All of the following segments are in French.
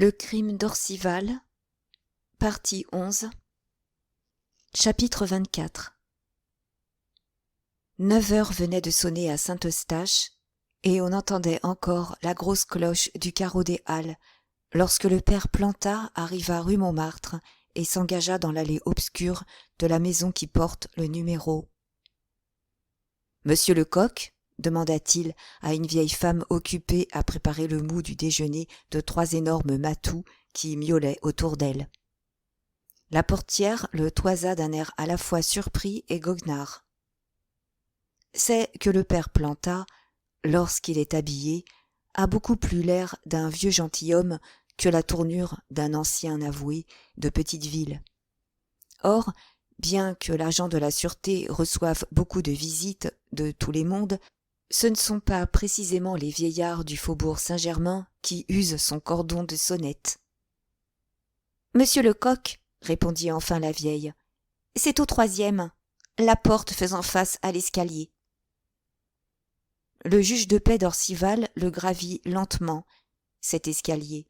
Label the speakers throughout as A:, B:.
A: Le crime d'Orcival, partie 11, chapitre 24. 9 heures venaient de sonner à Saint-Eustache, et on entendait encore la grosse cloche du carreau des Halles, lorsque le père Plantard arriva rue Montmartre et s'engagea dans l'allée obscure de la maison qui porte le numéro. « Monsieur Lecoq ?» demanda-t-il à une vieille femme occupée à préparer le mou du déjeuner de 3 énormes matous qui miaulaient autour d'elle. La portière le toisa d'un air à la fois surpris et goguenard. C'est que le père Plantard, lorsqu'il est habillé, a beaucoup plus l'air d'un vieux gentilhomme que la tournure d'un ancien avoué de petite ville. Or, bien que l'agent de la sûreté reçoive beaucoup de visites de tous les mondes, ce ne sont pas précisément les vieillards du faubourg Saint-Germain qui usent son cordon de sonnette. « Monsieur Lecoq, » répondit enfin la vieille, « c'est au 3e, la porte faisant face à l'escalier. » Le juge de paix d'Orcival le gravit lentement, cet escalier,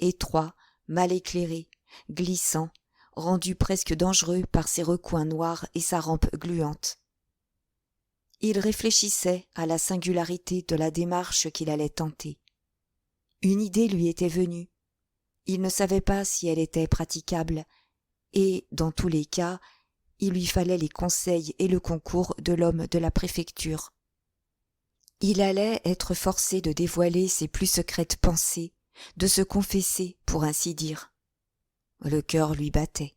A: étroit, mal éclairé, glissant, rendu presque dangereux par ses recoins noirs et sa rampe gluante. Il réfléchissait à la singularité de la démarche qu'il allait tenter. Une idée lui était venue. Il ne savait pas si elle était praticable, et, dans tous les cas, il lui fallait les conseils et le concours de l'homme de la préfecture. Il allait être forcé de dévoiler ses plus secrètes pensées, de se confesser, pour ainsi dire. Le cœur lui battait.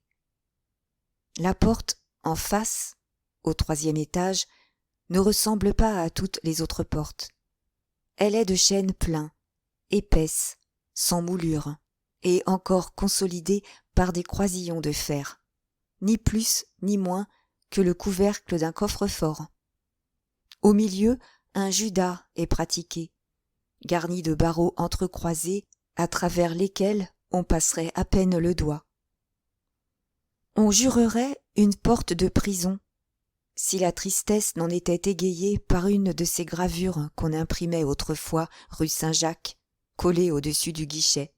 A: La porte, en face, au 3e étage, ne ressemble pas à toutes les autres portes. Elle est de chêne plein, épaisse, sans moulure, et encore consolidée par des croisillons de fer, ni plus ni moins que le couvercle d'un coffre-fort. Au milieu, un judas est pratiqué, garni de barreaux entrecroisés à travers lesquels on passerait à peine le doigt. On jurerait une porte de prison, si la tristesse n'en était égayée par une de ces gravures qu'on imprimait autrefois rue Saint-Jacques, collées au-dessus du guichet.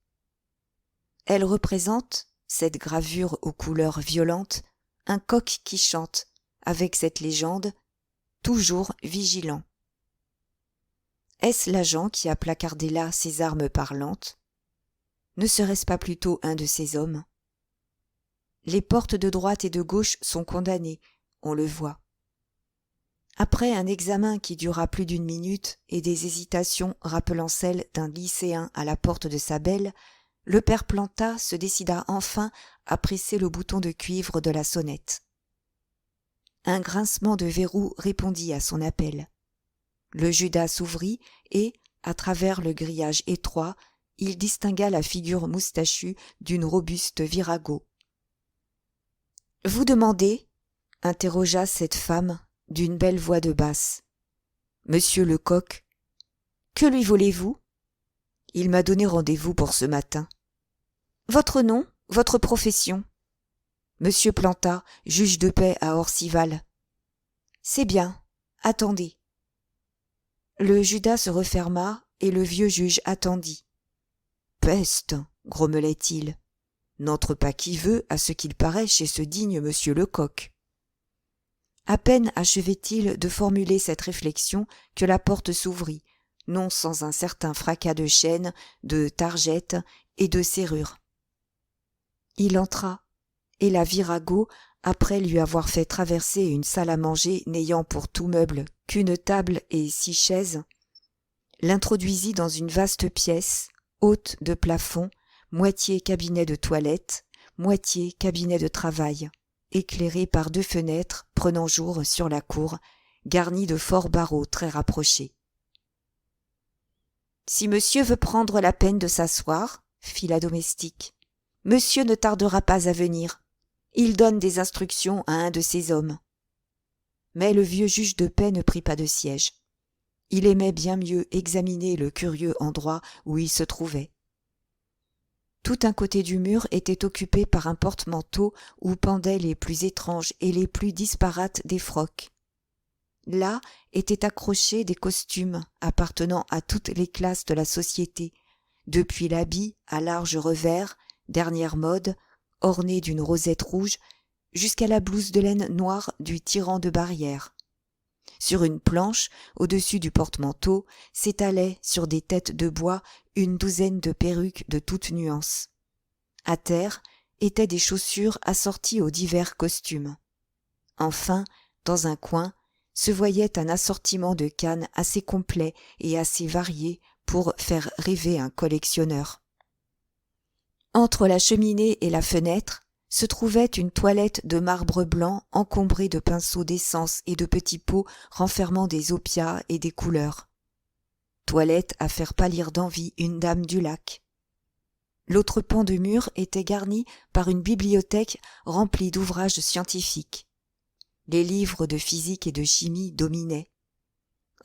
A: Elle représente, cette gravure aux couleurs violentes, un coq qui chante, avec cette légende « Toujours vigilant ». Est-ce l'agent qui a placardé là ses armes parlantes? Ne serait-ce pas plutôt un de ces hommes? Les portes de droite et de gauche sont condamnées, on le voit. Après un examen qui dura plus d'1 minute et des hésitations rappelant celles d'un lycéen à la porte de sa belle, le père Plantard se décida enfin à presser le bouton de cuivre de la sonnette. Un grincement de verrou répondit à son appel. Le judas s'ouvrit et, à travers le grillage étroit, il distingua la figure moustachue d'une robuste virago. « Vous demandez ?» interrogea cette femme d'une belle voix de basse. « Monsieur Lecoq. »« Que lui voulez-vous ?»« Il m'a donné rendez-vous pour ce matin. »« Votre nom, votre profession ?»« Monsieur Plantard, juge de paix à Orcival. »« C'est bien. Attendez. » Le judas se referma et le vieux juge attendit. « Peste !» grommelait-il. « N'entre pas qui veut, à ce qu'il paraît, chez ce digne monsieur Lecoq. » À peine achevait-il de formuler cette réflexion que la porte s'ouvrit, non sans un certain fracas de chaînes, de targettes et de serrures. Il entra, et la virago, après lui avoir fait traverser une salle à manger n'ayant pour tout meuble qu'une table et 6 chaises, l'introduisit dans une vaste pièce, haute de plafond, moitié cabinet de toilette, moitié cabinet de travail, éclairée par 2 fenêtres prenant jour sur la cour, garnie de forts barreaux très rapprochés. « Si monsieur veut prendre la peine de s'asseoir, » fit la domestique, « monsieur ne tardera pas à venir. Il donne des instructions à un de ses hommes. » Mais le vieux juge de paix ne prit pas de siège. Il aimait bien mieux examiner le curieux endroit où il se trouvait. Tout un côté du mur était occupé par un porte-manteau où pendaient les plus étranges et les plus disparates des frocs. Là étaient accrochés des costumes appartenant à toutes les classes de la société, depuis l'habit à large revers, dernière mode, orné d'une rosette rouge, jusqu'à la blouse de laine noire du tyran de Barrière. Sur une planche, au-dessus du porte-manteau, s'étalaient sur des têtes de bois une douzaine de perruques de toutes nuances. À terre étaient des chaussures assorties aux divers costumes. Enfin, dans un coin, se voyait un assortiment de cannes assez complet et assez varié pour faire rêver un collectionneur. Entre la cheminée et la fenêtre se trouvait une toilette de marbre blanc encombrée de pinceaux d'essence et de petits pots renfermant des opiats et des couleurs. Toilette à faire pâlir d'envie une dame du lac. L'autre pan de mur était garni par une bibliothèque remplie d'ouvrages scientifiques. Les livres de physique et de chimie dominaient.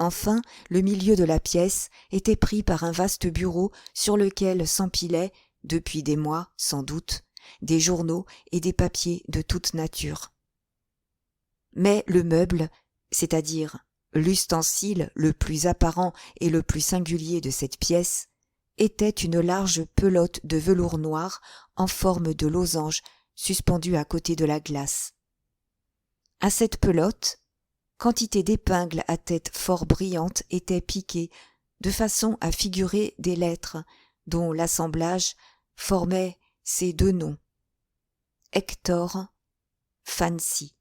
A: Enfin, le milieu de la pièce était pris par un vaste bureau sur lequel s'empilaient, depuis des mois sans doute, des journaux et des papiers de toute nature. Mais le meuble, c'est-à-dire l'ustensile le plus apparent et le plus singulier de cette pièce, était une large pelote de velours noir en forme de losange suspendue à côté de la glace. À cette pelote, quantité d'épingles à tête fort brillante étaient piquées de façon à figurer des lettres dont l'assemblage formait ces deux noms, Hector, Fancy.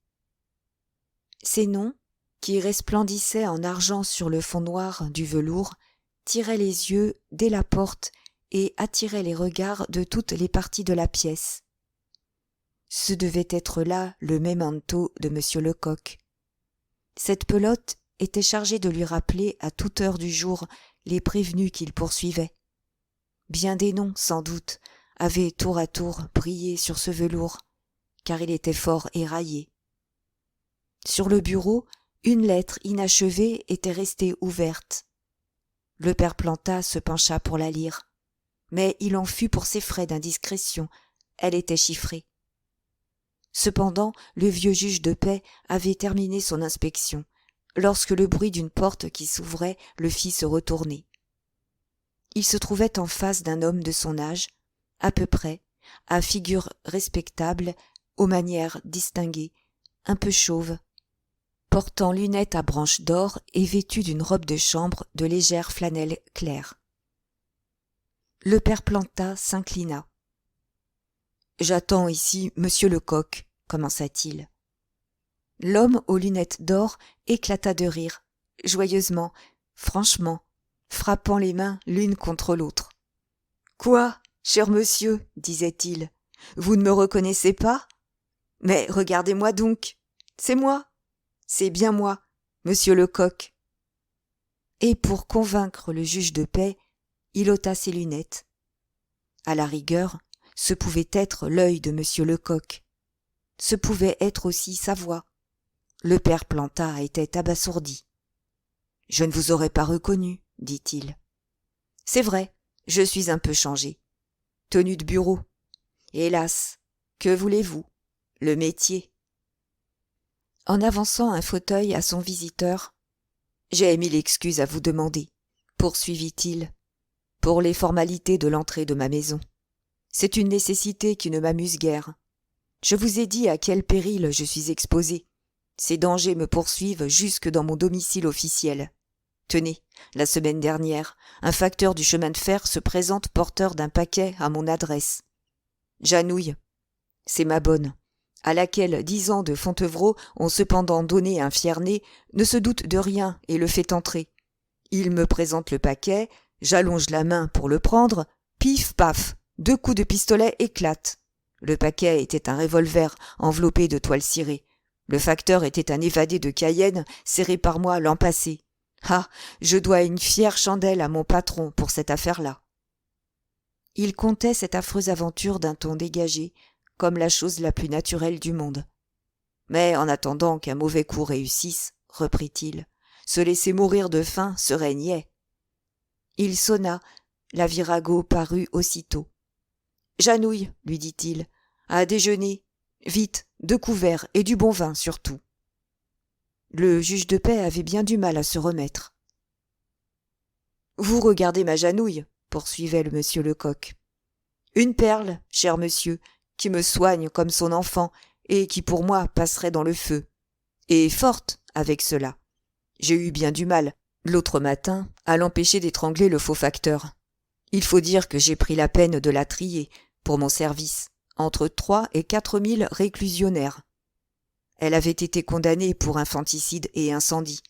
A: Ces noms, qui resplendissaient en argent sur le fond noir du velours, tiraient les yeux dès la porte et attiraient les regards de toutes les parties de la pièce. Ce devait être là le memento de M. Lecoq. Cette pelote était chargée de lui rappeler à toute heure du jour les prévenus qu'il poursuivait. Bien des noms, sans doute, avaient tour à tour brillé sur ce velours, car il était fort éraillé. Sur le bureau, une lettre inachevée était restée ouverte. Le père Planta se pencha pour la lire, mais il en fut pour ses frais d'indiscrétion, elle était chiffrée. Cependant, le vieux juge de paix avait terminé son inspection, lorsque le bruit d'une porte qui s'ouvrait le fit se retourner. Il se trouvait en face d'un homme de son âge, à peu près, à figure respectable, aux manières distinguées, un peu chauve, portant lunettes à branches d'or et vêtu d'une robe de chambre de légère flanelle claire. Le père Planta s'inclina. « J'attends ici monsieur Lecoq, » commença-t-il. L'homme aux lunettes d'or éclata de rire, joyeusement, franchement, frappant les mains l'une contre l'autre. « Quoi, cher monsieur, disait-il, vous ne me reconnaissez pas? Mais regardez-moi donc, c'est moi, c'est bien moi, monsieur Lecoq. » Et pour convaincre le juge de paix, il ôta ses lunettes. À la rigueur, ce pouvait être l'œil de monsieur Lecoq. Ce pouvait être aussi sa voix. Le père Planta était abasourdi. « Je ne vous aurais pas reconnu, » dit-il. « C'est vrai, je suis un peu changé. Tenue de bureau. Hélas, que voulez-vous? Le métier. » En avançant un fauteuil à son visiteur, « J'ai 1000 excuses à vous demander, » poursuivit-il, « pour les formalités de l'entrée de ma maison. C'est une nécessité qui ne m'amuse guère. Je vous ai dit à quel péril je suis exposé. Ces dangers me poursuivent jusque dans mon domicile officiel. Tenez, la semaine dernière, un facteur du chemin de fer se présente porteur d'un paquet à mon adresse. Janouille, c'est ma bonne, à laquelle 10 ans de Fontevraud ont cependant donné un fier nez, ne se doute de rien et le fait entrer. Il me présente le paquet, j'allonge la main pour le prendre, pif paf, 2 coups de pistolet éclatent. Le paquet était un revolver enveloppé de toile cirée. Le facteur était un évadé de Cayenne, serré par moi l'an passé. Ah, je dois une fière chandelle à mon patron pour cette affaire-là. Il contait cette affreuse aventure d'un ton dégagé, comme la chose la plus naturelle du monde. Mais en attendant qu'un mauvais coup réussisse, reprit-il, se laisser mourir de faim serait niais. Il sonna, la virago parut aussitôt. Janouille, lui dit-il, à déjeuner, vite, 2 couverts et du bon vin surtout. Le juge de paix avait bien du mal à se remettre. Vous regardez ma Janouille, poursuivait le monsieur Lecoq. Une perle, cher monsieur, qui me soigne comme son enfant et qui pour moi passerait dans le feu. Et forte avec cela. J'ai eu bien du mal, l'autre matin, à l'empêcher d'étrangler le faux facteur. Il faut dire que j'ai pris la peine de la trier, pour mon service, entre 3 et 4 000 réclusionnaires. Elle avait été condamnée pour infanticide et incendie.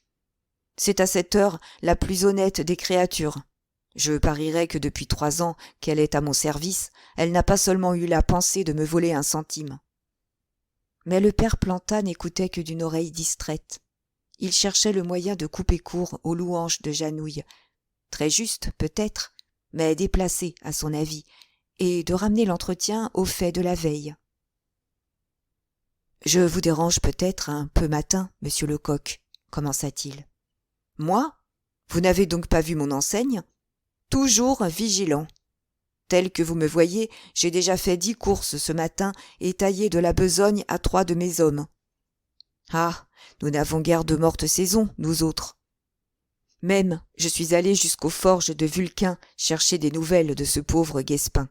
A: C'est à cette heure la plus honnête des créatures. Je parierais que depuis 3 ans qu'elle est à mon service, elle n'a pas seulement eu la pensée de me voler un centime. Mais le père Planta n'écoutait que d'une oreille distraite. Il cherchait le moyen de couper court aux louanges de Janouille, très juste peut-être, mais déplacé à son avis, et de ramener l'entretien aux faits de la veille. « Je vous dérange peut-être un peu matin, monsieur Lecoq, commença-t-il. Moi ? Vous n'avez donc pas vu mon enseigne ? Toujours vigilant. Tel que vous me voyez, j'ai déjà fait 10 courses ce matin et taillé de la besogne à 3 de mes hommes. Ah, nous n'avons guère de morte saison, nous autres. Même, je suis allé jusqu'aux forges de Vulcain chercher des nouvelles de ce pauvre Guespin.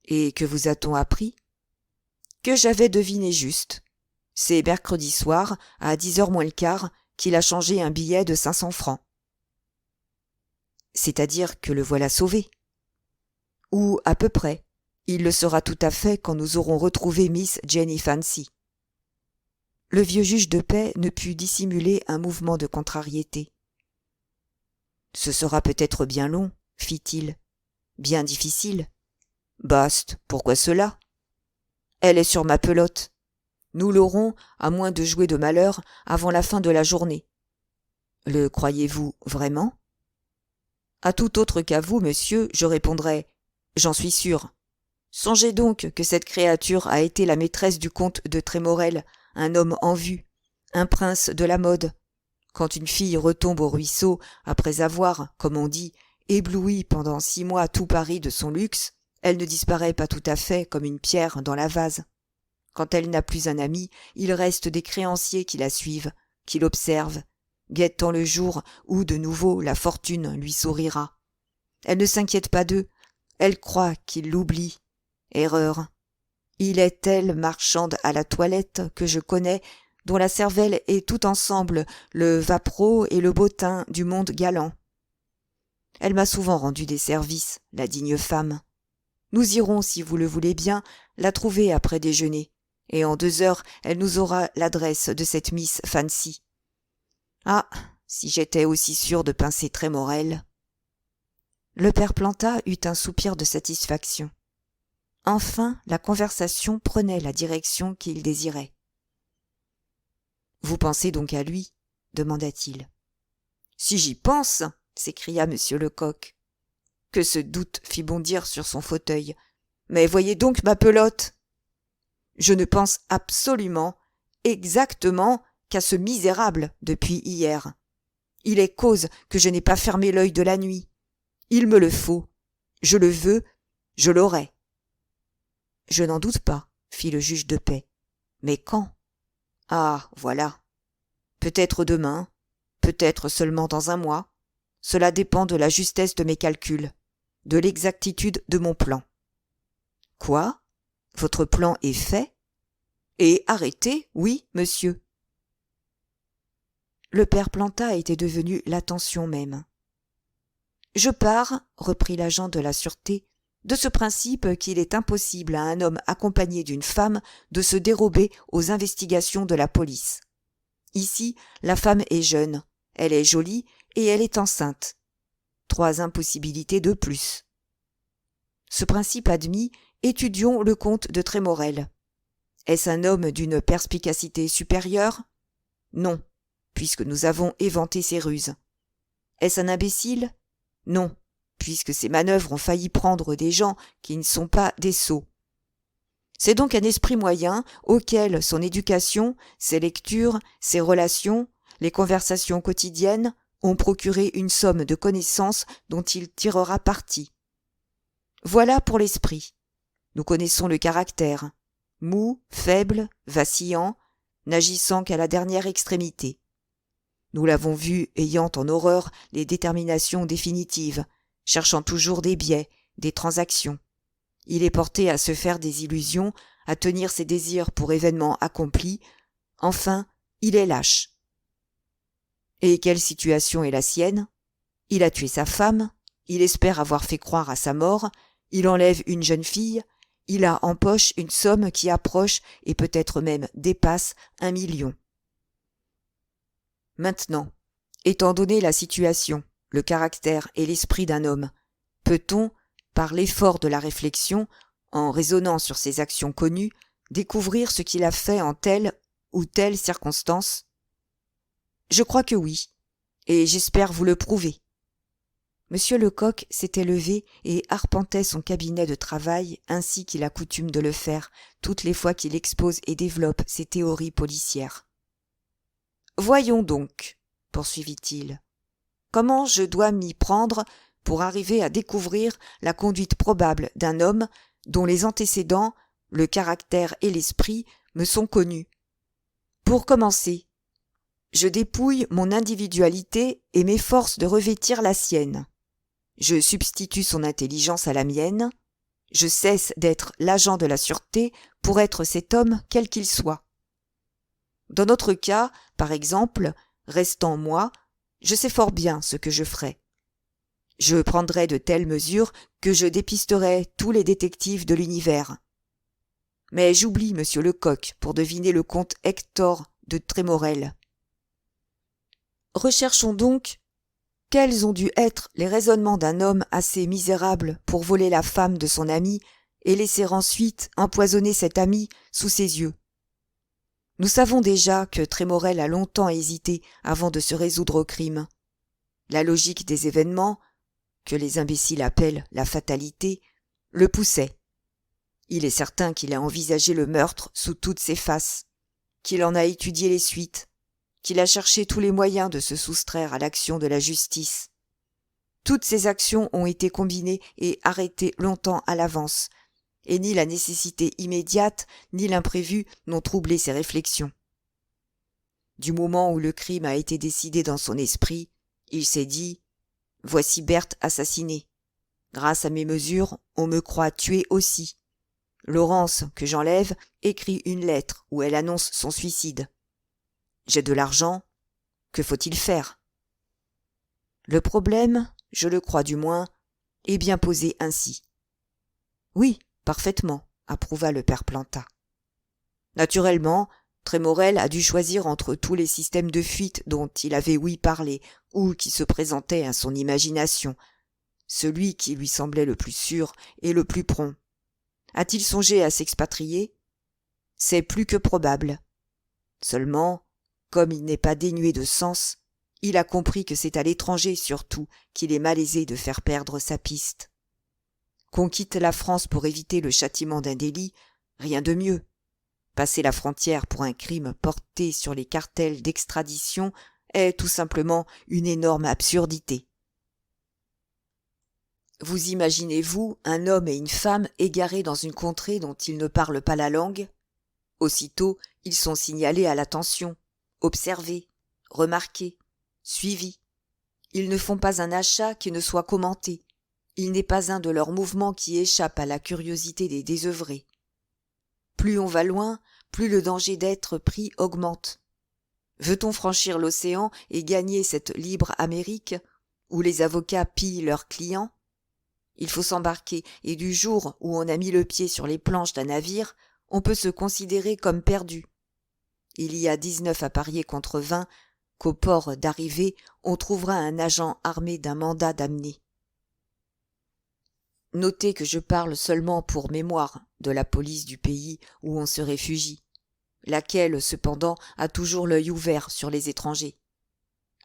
A: Et que vous a-t-on appris ? Que j'avais deviné juste. C'est mercredi soir, à 10h moins le quart, qu'il a changé un billet de 500 francs. C'est-à-dire que le voilà sauvé. Ou à peu près. Il le sera tout à fait quand nous aurons retrouvé Miss Jenny Fancy. Le vieux juge de paix ne put dissimuler un mouvement de contrariété. Ce sera peut-être bien long, fit-il. Bien difficile. Baste, pourquoi cela ? Elle est sur ma pelote. Nous l'aurons, à moins de jouer de malheur, avant la fin de la journée. Le croyez-vous vraiment ? À tout autre qu'à vous, monsieur, je répondrai « J'en suis sûr ». Songez donc que cette créature a été la maîtresse du comte de Trémorel, un homme en vue, un prince de la mode. Quand une fille retombe au ruisseau, après avoir, comme on dit, ébloui pendant 6 mois tout Paris de son luxe, elle ne disparaît pas tout à fait comme une pierre dans la vase. Quand elle n'a plus un ami, il reste des créanciers qui la suivent, qui l'observent, guettant le jour où de nouveau la fortune lui sourira. Elle ne s'inquiète pas d'eux, elle croit qu'ils l'oublient. Erreur. Il est telle marchande à la toilette que je connais, dont la cervelle est tout ensemble le Vapereau et le Bottin du monde galant. Elle m'a souvent rendu des services, la digne femme. Nous irons, si vous le voulez bien, la trouver après déjeuner, et en 2 heures, elle nous aura l'adresse de cette Miss Fancy. Ah, si j'étais aussi sûr de pincer Trémorel. Le père Planta eut un soupir de satisfaction. Enfin, la conversation prenait la direction qu'il désirait. « Vous pensez donc à lui ?» demanda-t-il. « Si j'y pense !» s'écria monsieur Lecoq, que ce doute fit bondir sur son fauteuil. « Mais voyez donc ma pelote ! Je ne pense absolument, exactement, qu'à ce misérable depuis hier. Il est cause que je n'ai pas fermé l'œil de la nuit. Il me le faut. Je le veux, je l'aurai. » « Je n'en doute pas, » fit le juge de paix. « Mais quand ? Ah, voilà. Peut-être demain, peut-être seulement dans 1 mois. Cela dépend de la justesse de mes calculs, de l'exactitude de mon plan. »« Quoi ? Votre plan est fait ? Et arrêté, oui, monsieur. » Le père Planta était devenu l'attention même. « Je pars, » reprit l'agent de la sûreté, de ce principe qu'il est impossible à un homme accompagné d'une femme de se dérober aux investigations de la police. Ici, la femme est jeune, elle est jolie et elle est enceinte. 3 impossibilités de plus. Ce principe admis, étudions le comte de Trémorel. Est-ce un homme d'une perspicacité supérieure ? Non, puisque nous avons éventé ses ruses. Est-ce un imbécile ? Non, puisque ses manœuvres ont failli prendre des gens qui ne sont pas des sots. C'est donc un esprit moyen auquel son éducation, ses lectures, ses relations, les conversations quotidiennes ont procuré une somme de connaissances dont il tirera parti. Voilà pour l'esprit. Nous connaissons le caractère, mou, faible, vacillant, n'agissant qu'à la dernière extrémité. Nous l'avons vu ayant en horreur les déterminations définitives, cherchant toujours des biais, des transactions. Il est porté à se faire des illusions, à tenir ses désirs pour événements accomplis. Enfin, il est lâche. Et quelle situation est la sienne? Il a tué sa femme, il espère avoir fait croire à sa mort, il enlève une jeune fille, il a en poche une somme qui approche et peut-être même dépasse 1 million. Maintenant, étant donné la situation, le caractère et l'esprit d'un homme, peut-on, par l'effort de la réflexion, en raisonnant sur ses actions connues, découvrir ce qu'il a fait en telle ou telle circonstance? Je crois que oui, et j'espère vous le prouver. Monsieur Lecoq s'était levé et arpentait son cabinet de travail ainsi qu'il a coutume de le faire toutes les fois qu'il expose et développe ses théories policières. « Voyons donc, poursuivit-il, comment je dois m'y prendre pour arriver à découvrir la conduite probable d'un homme dont les antécédents, le caractère et l'esprit me sont connus. Pour commencer, je dépouille mon individualité et m'efforce de revêtir la sienne. Je substitue son intelligence à la mienne, je cesse d'être l'agent de la sûreté pour être cet homme quel qu'il soit. Dans notre cas, par exemple, restant moi, je sais fort bien ce que je ferai. Je prendrai de telles mesures que je dépisterai tous les détectives de l'univers. Mais j'oublie monsieur Lecoq pour deviner le comte Hector de Trémorel. Recherchons donc quels ont dû être les raisonnements d'un homme assez misérable pour voler la femme de son ami et laisser ensuite empoisonner cet ami sous ses yeux. Nous savons déjà que Trémorel a longtemps hésité avant de se résoudre au crime. La logique des événements, que les imbéciles appellent la fatalité, le poussait. Il est certain qu'il a envisagé le meurtre sous toutes ses faces, qu'il en a étudié les suites, qu'il a cherché tous les moyens de se soustraire à l'action de la justice. Toutes ces actions ont été combinées et arrêtées longtemps à l'avance, et ni la nécessité immédiate ni l'imprévu n'ont troublé ses réflexions. Du moment où le crime a été décidé dans son esprit, il s'est dit « Voici Berthe assassinée. Grâce à mes mesures, on me croit tuée aussi. Laurence, que j'enlève, écrit une lettre où elle annonce son suicide. J'ai de l'argent, que faut-il faire? Le problème, je le crois du moins, est bien posé ainsi. Oui, parfaitement, approuva le père Planta. Naturellement, Trémorel a dû choisir entre tous les systèmes de fuite dont il avait ouï parler ou qui se présentaient à son imagination, celui qui lui semblait le plus sûr et le plus prompt. A-t-il songé à s'expatrier? C'est plus que probable. Seulement, comme il n'est pas dénué de sens, il a compris que c'est à l'étranger surtout qu'il est malaisé de faire perdre sa piste. Qu'on quitte la France pour éviter le châtiment d'un délit, rien de mieux. Passer la frontière pour un crime porté sur les cartels d'extradition est tout simplement une énorme absurdité. Vous imaginez-vous un homme et une femme égarés dans une contrée dont ils ne parlent pas la langue? Aussitôt, ils sont signalés à l'attention, observés, remarqués, suivis. Ils ne font pas un achat qui ne soit commenté. Il n'est pas un de leurs mouvements qui échappe à la curiosité des désœuvrés. Plus on va loin, plus le danger d'être pris augmente. Veut-on franchir l'océan et gagner cette libre Amérique, où les avocats pillent leurs clients? Il faut s'embarquer, et du jour où on a mis le pied sur les planches d'un navire, on peut se considérer comme perdu. Il y a 19 à parier contre 20 qu'au port d'arrivée, on trouvera un agent armé d'un mandat d'amener. Notez que je parle seulement pour mémoire de la police du pays où on se réfugie, laquelle, cependant, a toujours l'œil ouvert sur les étrangers.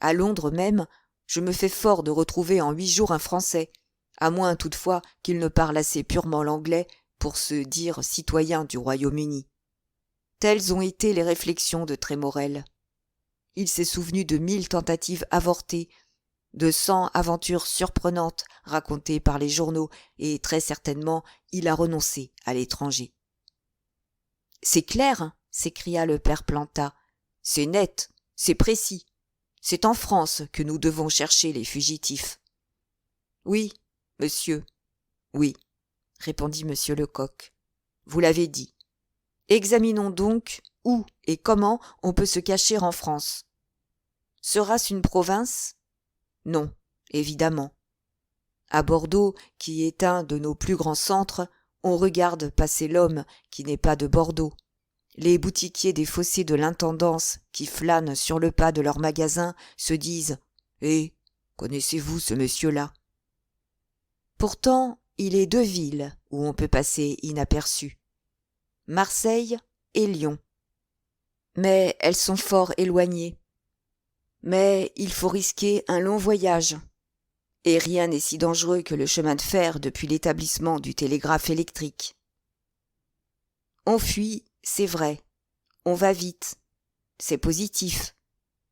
A: À Londres même, je me fais fort de retrouver en 8 jours un Français, à moins toutefois qu'il ne parle assez purement l'anglais pour se dire citoyen du Royaume-Uni. Telles ont été les réflexions de Trémorel. Il s'est souvenu de 1000 tentatives avortées, de 100 aventures surprenantes racontées par les journaux, et très certainement il a renoncé à l'étranger. « C'est clair, s'écria le père Planta. « C'est net, c'est précis. C'est en France que nous devons chercher les fugitifs. » « Oui, monsieur. Oui, répondit monsieur Lecoq. Vous l'avez dit. Examinons donc où et comment on peut se cacher en France. Sera-ce une province? Non, évidemment. À Bordeaux, qui est un de nos plus grands centres, on regarde passer l'homme qui n'est pas de Bordeaux. Les boutiquiers des fossés de l'intendance, qui flânent sur le pas de leur magasin, se disent « Eh, connaissez-vous ce monsieur-là » Pourtant, il est deux villes où on peut passer inaperçu. Marseille et Lyon. Mais elles sont fort éloignées. Mais il faut risquer un long voyage. Et rien n'est si dangereux que le chemin de fer depuis l'établissement du télégraphe électrique. On fuit, c'est vrai. On va vite. C'est positif.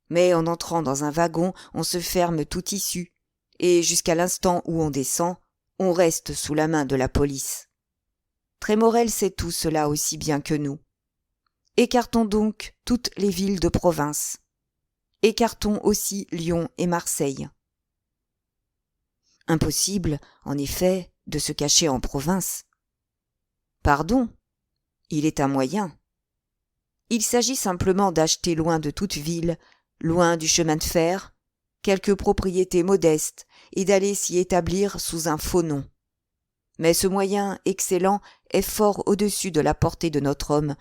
A: Mais en entrant dans un wagon, on se ferme tout issue. Et jusqu'à l'instant où on descend, on reste sous la main de la police. Trémorel sait tout cela aussi bien que nous. Écartons donc toutes les villes de province. Écartons aussi Lyon et Marseille. Impossible, en effet, de se cacher en province. Pardon, il est un moyen. Il s'agit simplement d'acheter loin de toute ville, loin du chemin de fer, quelques propriétés modestes et d'aller s'y établir sous un faux nom. Mais ce moyen excellent est fort au-dessus de la portée de notre homme,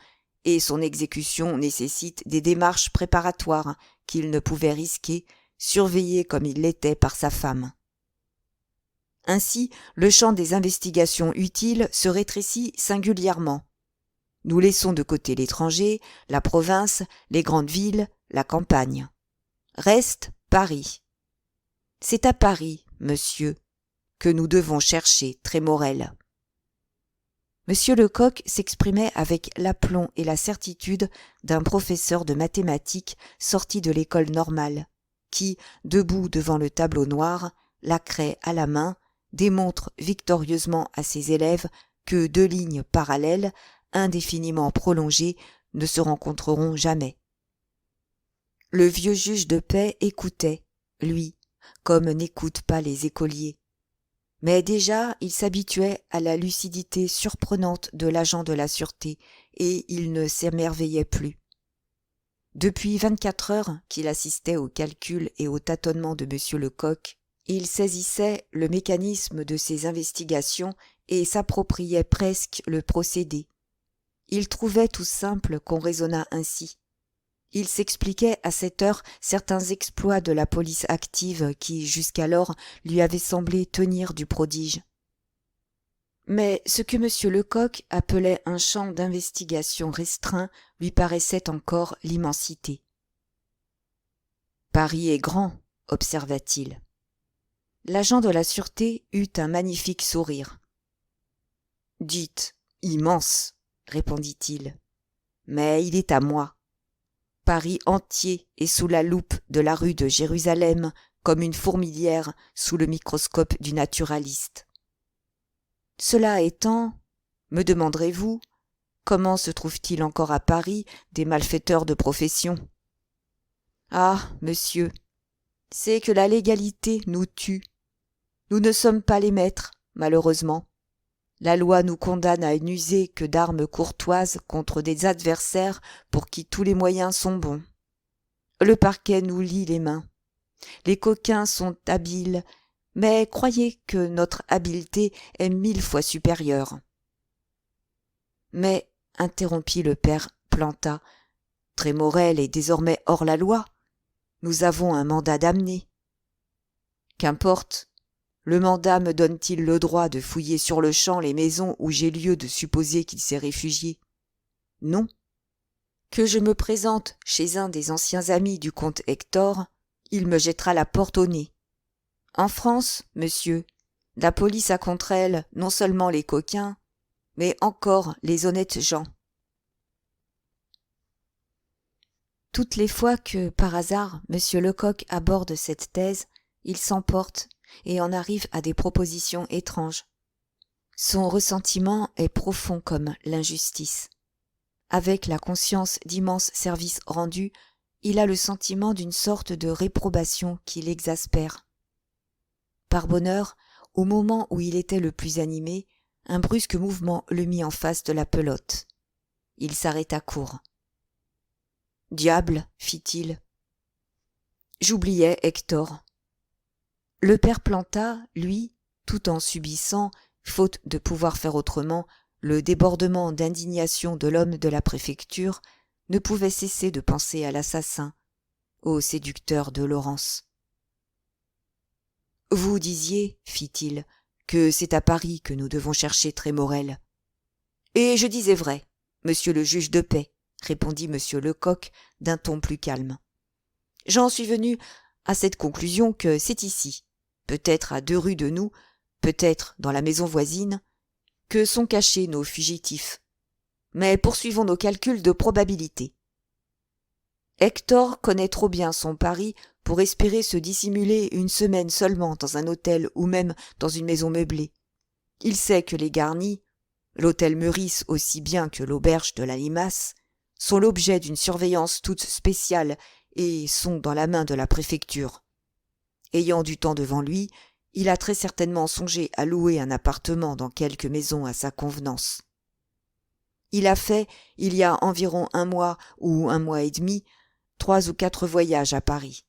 A: et son exécution nécessite des démarches préparatoires qu'il ne pouvait risquer, surveillé comme il l'était par sa femme. Ainsi, le champ des investigations utiles se rétrécit singulièrement. Nous laissons de côté l'étranger, la province, les grandes villes, la campagne. Reste Paris. C'est à Paris, monsieur, que nous devons chercher Trémorel. Monsieur Lecoq s'exprimait avec l'aplomb et la certitude d'un professeur de mathématiques sorti de l'école normale, qui, debout devant le tableau noir, la craie à la main, démontre victorieusement à ses élèves que deux lignes parallèles, indéfiniment prolongées, ne se rencontreront jamais. Le vieux juge de paix écoutait, lui, comme n'écoutent pas les écoliers. Mais déjà il s'habituait à la lucidité surprenante de l'agent de la sûreté, et il ne s'émerveillait plus. Depuis 24 heures qu'il assistait aux calculs et aux tâtonnements de monsieur Lecoq, il saisissait le mécanisme de ses investigations et s'appropriait presque le procédé. Il trouvait tout simple qu'on raisonnât ainsi. Il s'expliquait à cette heure certains exploits de la police active qui, jusqu'alors, lui avaient semblé tenir du prodige. Mais ce que M. Lecoq appelait un champ d'investigation restreint lui paraissait encore l'immensité. « Paris est grand, observa-t-il. L'agent de la sûreté eut un magnifique sourire. « Dites, immense, répondit-il. Mais il est à moi. Paris entier est sous la loupe de la rue de Jérusalem comme une fourmilière sous le microscope du naturaliste. Cela étant, me demanderez-vous, comment se trouve-t-il encore à Paris des malfaiteurs de profession? Ah, monsieur, c'est que la légalité nous tue. Nous ne sommes pas les maîtres, malheureusement. La loi nous condamne à n'user que d'armes courtoises contre des adversaires pour qui tous les moyens sont bons. Le parquet nous lie les mains. Les coquins sont habiles, mais croyez que notre habileté est 1000 fois supérieure. Mais, interrompit le père Planta, Trémorel est désormais hors la loi. Nous avons un mandat d'amener. Qu'importe. Le mandat me donne-t-il le droit de fouiller sur le champ les maisons où j'ai lieu de supposer qu'il s'est réfugié? Non. Que je me présente chez un des anciens amis du comte Hector, il me jettera la porte au nez. En France, monsieur, la police a contre elle non seulement les coquins, mais encore les honnêtes gens. Toutes les fois que, par hasard, monsieur Lecoq aborde cette thèse, il s'emporte et en arrive à des propositions étranges. Son ressentiment est profond comme l'injustice. Avec la conscience d'immenses services rendus, il a le sentiment d'une sorte de réprobation qui l'exaspère. Par bonheur, Au moment où il était le plus animé, un brusque mouvement le mit en face de la pelote. Il s'arrêta court. « Diable !» fit-il. « J'oubliais Hector. » Le père Planta, lui, tout en subissant, faute de pouvoir faire autrement, le débordement d'indignation de l'homme de la préfecture, ne pouvait cesser de penser à l'assassin, au séducteur de Laurence. « Vous disiez, fit-il, que c'est à Paris que nous devons chercher Trémorel. »« Et je disais vrai, monsieur le juge de paix, » répondit monsieur Lecoq d'un ton plus calme. « J'en suis venu à cette conclusion que c'est ici, peut-être à 2 rues de nous, peut-être dans la maison voisine, que sont cachés nos fugitifs. Mais poursuivons nos calculs de probabilité. Hector connaît trop bien son Paris pour espérer se dissimuler une semaine seulement dans un hôtel ou même dans une maison meublée. Il sait que les garnis, l'hôtel Meurice aussi bien que l'auberge de la Limace, sont l'objet d'une surveillance toute spéciale et sont dans la main de la préfecture. Ayant du temps devant lui, il a très certainement songé à louer un appartement dans quelque maison à sa convenance. Il a fait, il y a environ 1 mois ou 1 mois et demi, 3 ou 4 voyages à Paris.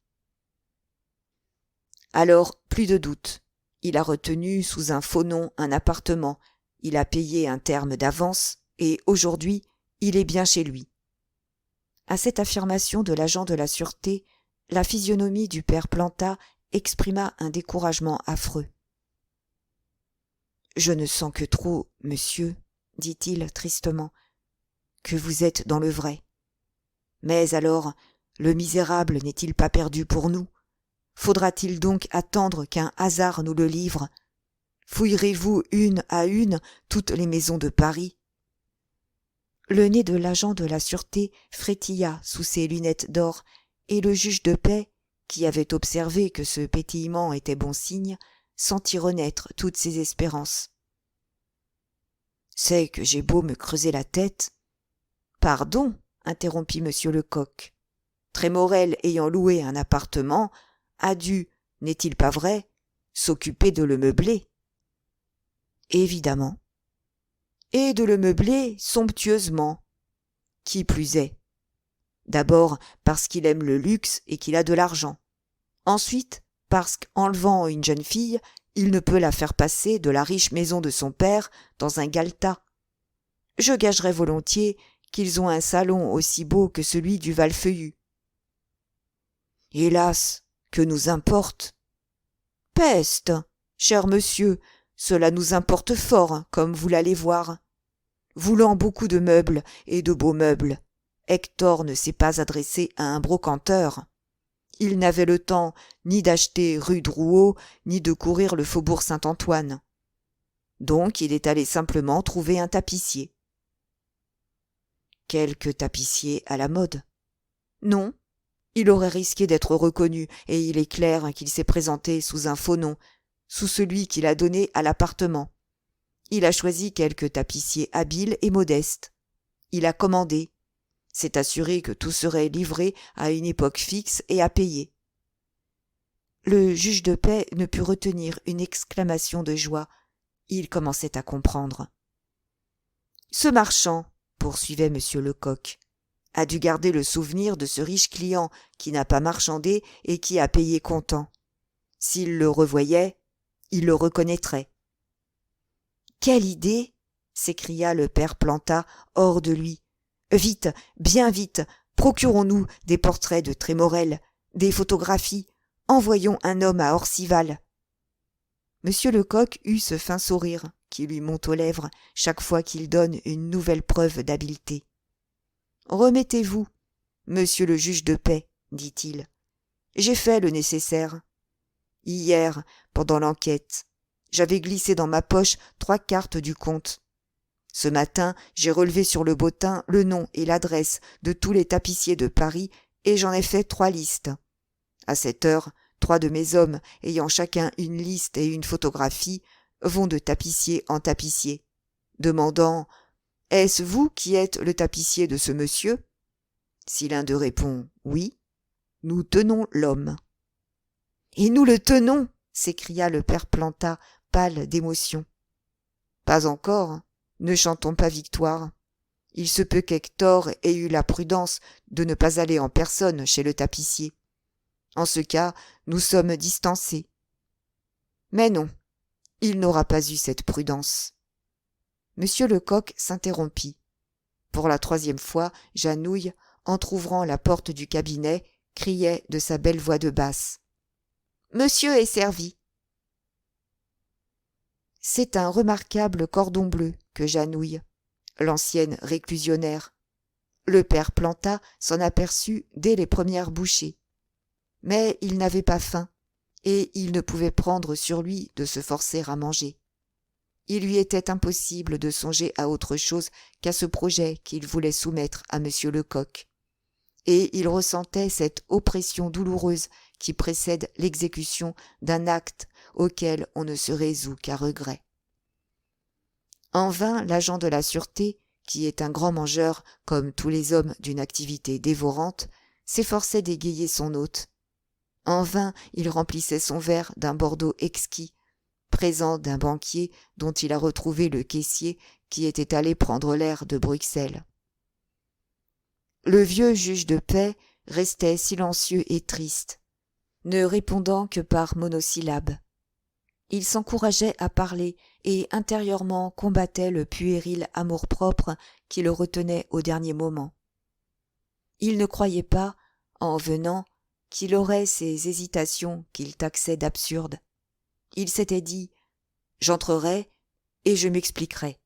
A: Alors, plus de doute. Il a retenu sous un faux nom un appartement, il a payé un terme d'avance, et aujourd'hui, il est bien chez lui. À cette affirmation de l'agent de la sûreté, la physionomie du père Planta exprima un découragement affreux. « Je ne sens que trop, monsieur, dit-il tristement, que vous êtes dans le vrai. Mais alors, le misérable n'est-il pas perdu pour nous? Faudra-t-il donc attendre qu'un hasard nous le livre? Fouillerez-vous une à une toutes les maisons de Paris? » Le nez de l'agent de la sûreté frétilla sous ses lunettes d'or, et le juge de paix, qui avait observé que ce pétillement était bon signe, sentit renaître toutes ses espérances. « C'est que j'ai beau me creuser la tête. »« Pardon, » interrompit monsieur Lecoq. « Trémorel ayant loué un appartement, a dû, n'est-il pas vrai, s'occuper de le meubler. »« Évidemment. »« Et de le meubler somptueusement. Qui plus est. D'abord parce qu'il aime le luxe et qu'il a de l'argent. Ensuite, parce qu'enlevant une jeune fille, il ne peut la faire passer de la riche maison de son père dans un galetas. Je gagerais volontiers qu'ils ont un salon aussi beau que celui du Val-Feuillu. Hélas, que nous importe? Peste, cher monsieur, cela nous importe fort, comme vous l'allez voir. Voulant beaucoup de meubles et de beaux meubles, Hector ne s'est pas adressé à un brocanteur. Il n'avait le temps ni d'acheter rue Drouot, ni de courir le faubourg Saint-Antoine. Donc il est allé simplement trouver un tapissier. Quelque tapissier à la mode? Non, il aurait risqué d'être reconnu, et il est clair qu'il s'est présenté sous un faux nom, sous celui qu'il a donné à l'appartement. Il a choisi quelque tapissier habile et modeste. Il a commandé. S'est assuré que tout serait livré à une époque fixe et à payer. Le juge de paix ne put retenir une exclamation de joie. Il commençait à comprendre. Ce marchand, poursuivait monsieur Lecoq, a dû garder le souvenir de ce riche client qui n'a pas marchandé et qui a payé comptant. S'il le revoyait, il le reconnaîtrait. Quelle idée! S'écria le père Planta hors de lui. Vite, bien vite, procurons-nous des portraits de Trémorel, des photographies, envoyons un homme à Orcival. Monsieur Lecoq eut ce fin sourire qui lui monte aux lèvres chaque fois qu'il donne une nouvelle preuve d'habileté. Remettez-vous, monsieur le juge de paix, dit-il. J'ai fait le nécessaire. Hier, pendant l'enquête, j'avais glissé dans ma poche 3 cartes du comte. Ce matin, j'ai relevé sur le bottin le nom et l'adresse de tous les tapissiers de Paris et j'en ai fait 3 listes. À cette heure, 3 de mes hommes, ayant chacun une liste et une photographie, vont de tapissier en tapissier, demandant « Est-ce vous qui êtes le tapissier de ce monsieur ?» Si l'un d'eux répond « Oui », nous tenons l'homme. « Et nous le tenons !» s'écria le père Planta, pâle d'émotion. « Pas encore, ne chantons pas victoire. Il se peut qu'Hector ait eu la prudence de ne pas aller en personne chez le tapissier. En ce cas, nous sommes distancés. Mais non, il n'aura pas eu cette prudence. » Monsieur Lecoq s'interrompit. Pour la 3e fois, Janouille, entr'ouvrant la porte du cabinet, criait de sa belle voix de basse. « Monsieur est servi. » C'est un remarquable cordon bleu que Janouille, l'ancienne réclusionnaire. Le père Planta s'en aperçut dès les premières bouchées. Mais il n'avait pas faim, et il ne pouvait prendre sur lui de se forcer à manger. Il lui était impossible de songer à autre chose qu'à ce projet qu'il voulait soumettre à monsieur Lecoq. Et il ressentait cette oppression douloureuse qui précède l'exécution d'un acte auquel on ne se résout qu'à regret. En vain, l'agent de la sûreté, qui est un grand mangeur comme tous les hommes d'une activité dévorante, s'efforçait d'égayer son hôte. En vain, il remplissait son verre d'un Bordeaux exquis, présent d'un banquier dont il a retrouvé le caissier qui était allé prendre l'air de Bruxelles. Le vieux juge de paix restait silencieux et triste, ne répondant que par monosyllabes. Il s'encourageait à parler et intérieurement combattait le puéril amour-propre qui le retenait au dernier moment. Il ne croyait pas, en venant, qu'il aurait ces hésitations qu'il taxait d'absurdes. Il s'était dit « J'entrerai et je m'expliquerai ».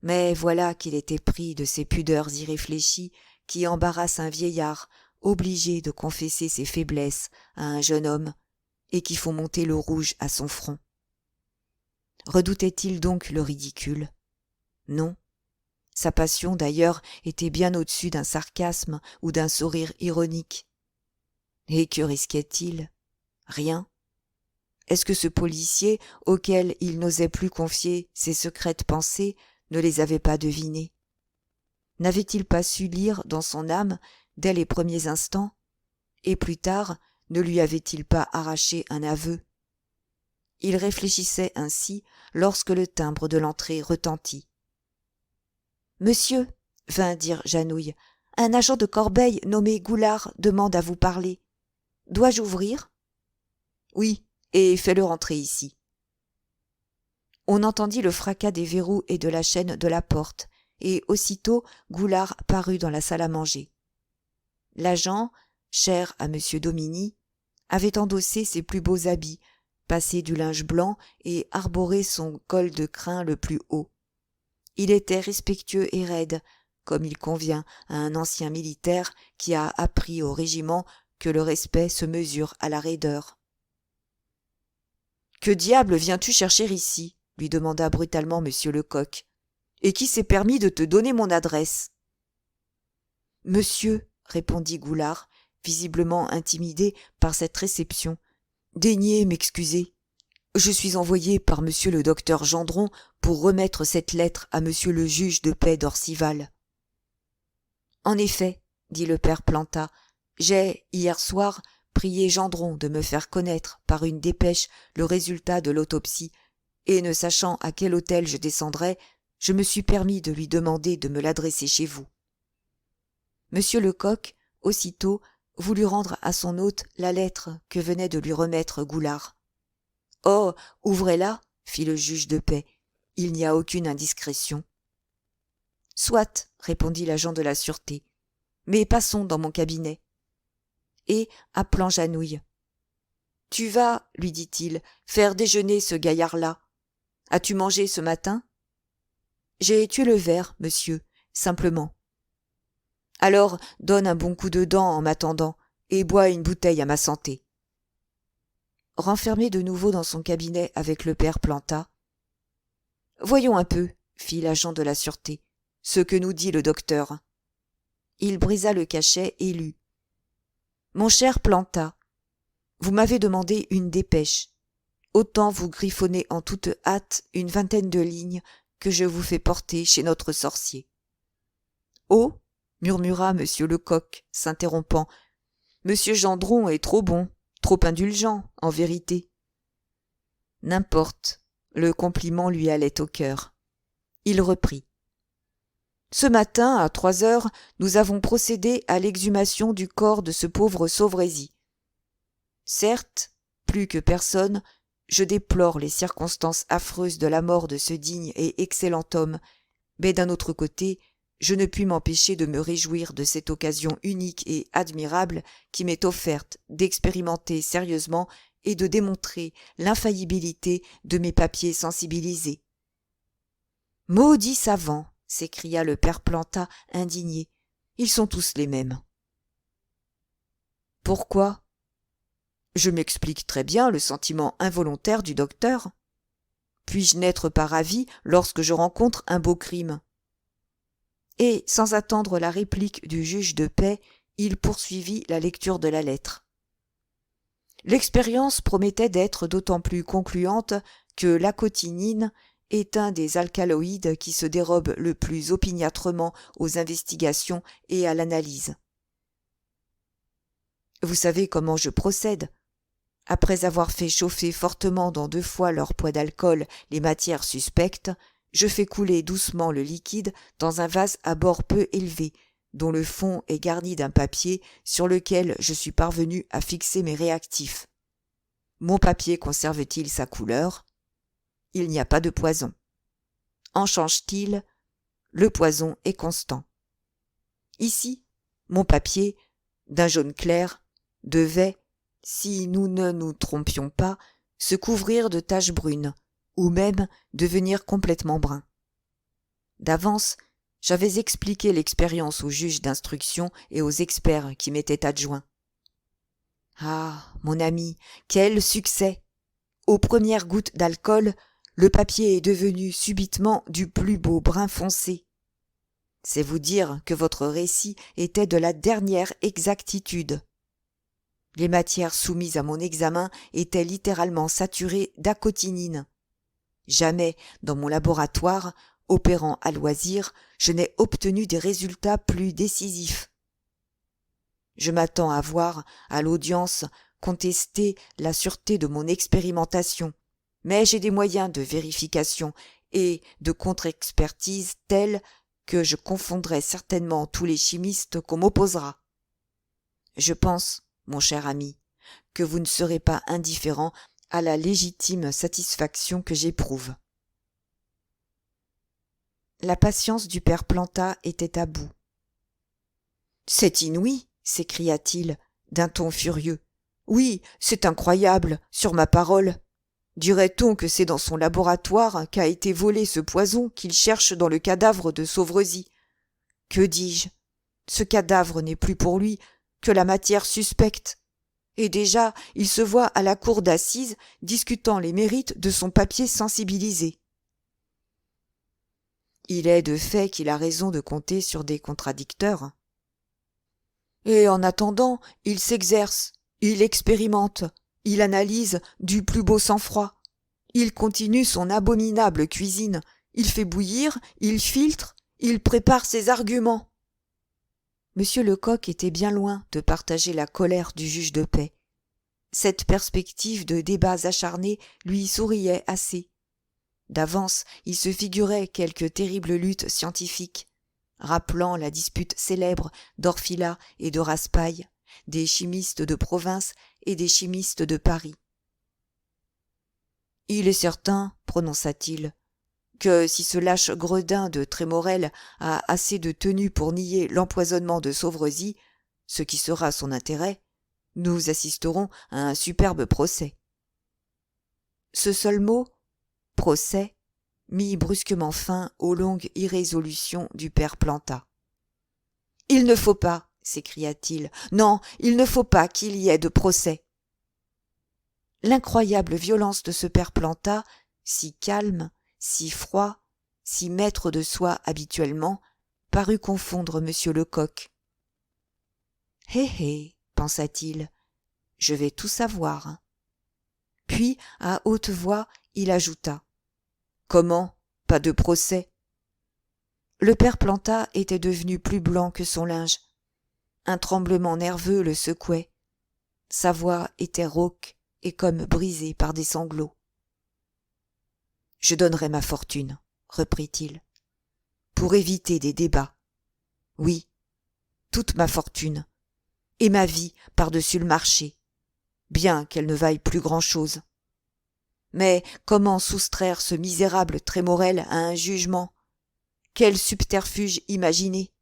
A: Mais voilà qu'il était pris de ces pudeurs irréfléchies qui embarrassent un vieillard obligé de confesser ses faiblesses à un jeune homme et qui font monter le rouge à son front. Redoutait-il donc le ridicule ? Non. Sa passion, d'ailleurs, était bien au-dessus d'un sarcasme ou d'un sourire ironique. Et que risquait-il ? Rien. Est-ce que ce policier, auquel il n'osait plus confier ses secrètes pensées, ne les avait pas devinées ? N'avait-il pas su lire dans son âme, dès les premiers instants ? Et plus tard, ne lui avait-il pas arraché un aveu ? Il réfléchissait ainsi lorsque le timbre de l'entrée retentit. « Monsieur, » vint dire Janouille, « un agent de Corbeil nommé Goulard demande à vous parler. Dois-je ouvrir ? » ?»« Oui, et fais-le rentrer ici. » On entendit le fracas des verrous et de la chaîne de la porte, et aussitôt Goulard parut dans la salle à manger. L'agent, cher à monsieur Dominy, avait endossé ses plus beaux habits, passé du linge blanc et arboré son col de crin le plus haut. Il était respectueux et raide, comme il convient à un ancien militaire qui a appris au régiment que le respect se mesure à la raideur. « Que diable viens-tu chercher ici ?» lui demanda brutalement monsieur Lecoq. « Et qui s'est permis de te donner mon adresse ?»« Monsieur, » répondit Goulard, visiblement intimidé par cette réception, « daignez m'excuser. Je suis envoyé par monsieur le docteur Gendron pour remettre cette lettre à monsieur le juge de paix d'Orcival. »« En effet, » dit le père Planta, « j'ai, hier soir, prié Gendron de me faire connaître par une dépêche le résultat de l'autopsie, et ne sachant à quel hôtel je descendrais, je me suis permis de lui demander de me l'adresser chez vous. » Monsieur Lecoq, aussitôt, voulut rendre à son hôte la lettre que venait de lui remettre Goulard. « Oh, ouvrez-la, » fit le juge de paix, « il n'y a aucune indiscrétion. »« Soit, » répondit l'agent de la sûreté, « mais passons dans mon cabinet. » Et, appelant Janouille, « Tu vas, lui dit-il, faire déjeuner ce gaillard-là. As-tu mangé ce matin ? » ?»« J'ai tué le ver, monsieur, simplement. »« Alors, donne un bon coup de dent en m'attendant, et bois une bouteille à ma santé. » Renfermé de nouveau dans son cabinet avec le père Planta. « Voyons un peu, » fit l'agent de la sûreté, « ce que nous dit le docteur. » Il brisa le cachet et lut. « Mon cher Planta, vous m'avez demandé une dépêche. Autant vous griffonner en toute hâte une 20aine de lignes que je vous fais porter chez notre sorcier. »« Oh !» murmura monsieur Lecoq, s'interrompant. « Monsieur Gendron est trop bon, trop indulgent, en vérité. » N'importe, le compliment lui allait au cœur. Il reprit. Ce matin, à 3 heures, nous avons procédé à l'exhumation du corps de ce pauvre Sauvrezis. Certes, plus que personne, je déplore les circonstances affreuses de la mort de ce digne et excellent homme, mais d'un autre côté, je ne puis m'empêcher de me réjouir de cette occasion unique et admirable qui m'est offerte d'expérimenter sérieusement et de démontrer l'infaillibilité de mes papiers sensibilisés. « Maudits savants !» s'écria le père Planta, indigné. « Ils sont tous les mêmes. » Pourquoi ? Je m'explique très bien le sentiment involontaire du docteur. Puis-je n'être pas ravi lorsque je rencontre un beau crime ? Et, sans attendre la réplique du juge de paix, il poursuivit la lecture de la lettre. L'expérience promettait d'être d'autant plus concluante que l'acotinine est un des alcaloïdes qui se dérobent le plus opiniâtrement aux investigations et à l'analyse. Vous savez comment je procède. Après avoir fait chauffer fortement dans 2 fois leur poids d'alcool les matières suspectes, je fais couler doucement le liquide dans un vase à bord peu élevé, dont le fond est garni d'un papier sur lequel je suis parvenu à fixer mes réactifs. Mon papier conserve-t-il sa couleur ? Il n'y a pas de poison. En change-t-il ? Le poison est constant. Ici, mon papier, d'un jaune clair, devait, si nous ne nous trompions pas, se couvrir de taches brunes, ou même devenir complètement brun. D'avance, j'avais expliqué l'expérience aux juges d'instruction et aux experts qui m'étaient adjoints. Ah, mon ami, quel succès! Aux premières gouttes d'alcool, le papier est devenu subitement du plus beau brun foncé. C'est vous dire que votre récit était de la dernière exactitude. Les matières soumises à mon examen étaient littéralement saturées d'acotinine. Jamais, dans mon laboratoire, opérant à loisir, je n'ai obtenu des résultats plus décisifs. Je m'attends à voir, à l'audience, contester la sûreté de mon expérimentation, mais j'ai des moyens de vérification et de contre-expertise tels que je confondrai certainement tous les chimistes qu'on m'opposera. Je pense, mon cher ami, que vous ne serez pas indifférent à la légitime satisfaction que j'éprouve. La patience du père Planta était à bout. « C'est inouï !» s'écria-t-il, d'un ton furieux. « Oui, c'est incroyable, sur ma parole. Dirait-on que c'est dans son laboratoire qu'a été volé ce poison qu'il cherche dans le cadavre de Sauvrezis ? Que dis-je ? Ce cadavre n'est plus pour lui que la matière suspecte. Et déjà, il se voit à la cour d'assises discutant les mérites de son papier sensibilisé. Il est de fait qu'il a raison de compter sur des contradicteurs. Et en attendant, il s'exerce, il expérimente, il analyse du plus beau sang-froid. Il continue son abominable cuisine, il fait bouillir, il filtre, il prépare ses arguments. Monsieur Lecoq était bien loin de partager la colère du juge de paix. Cette perspective de débats acharnés lui souriait assez. D'avance, il se figurait quelque terrible lutte scientifique, rappelant la dispute célèbre d'Orfila et de Raspail, des chimistes de province et des chimistes de Paris. « Il est certain, prononça-t-il, que si ce lâche gredin de Trémorel a assez de tenue pour nier l'empoisonnement de Sauvrezis, ce qui sera son intérêt, nous assisterons à un superbe procès. » Ce seul mot, procès, mit brusquement fin aux longues irrésolutions du père Planta. « Il ne faut pas, s'écria-t-il, non, il ne faut pas qu'il y ait de procès. » L'incroyable violence de ce père Planta, si calme, si froid, si maître de soi habituellement, parut confondre monsieur Lecoq. « Hé hé, pensa-t-il, je vais tout savoir. » Puis, à haute voix, il ajouta. « Comment ? Pas de procès ?» Le père Planta était devenu plus blanc que son linge. Un tremblement nerveux le secouait. Sa voix était rauque et comme brisée par des sanglots. Je donnerais ma fortune, reprit-il, pour éviter des débats. Oui, toute ma fortune, et ma vie par-dessus le marché, bien qu'elle ne vaille plus grand-chose. Mais comment soustraire ce misérable Trémorel à un jugement? Quel subterfuge imaginer?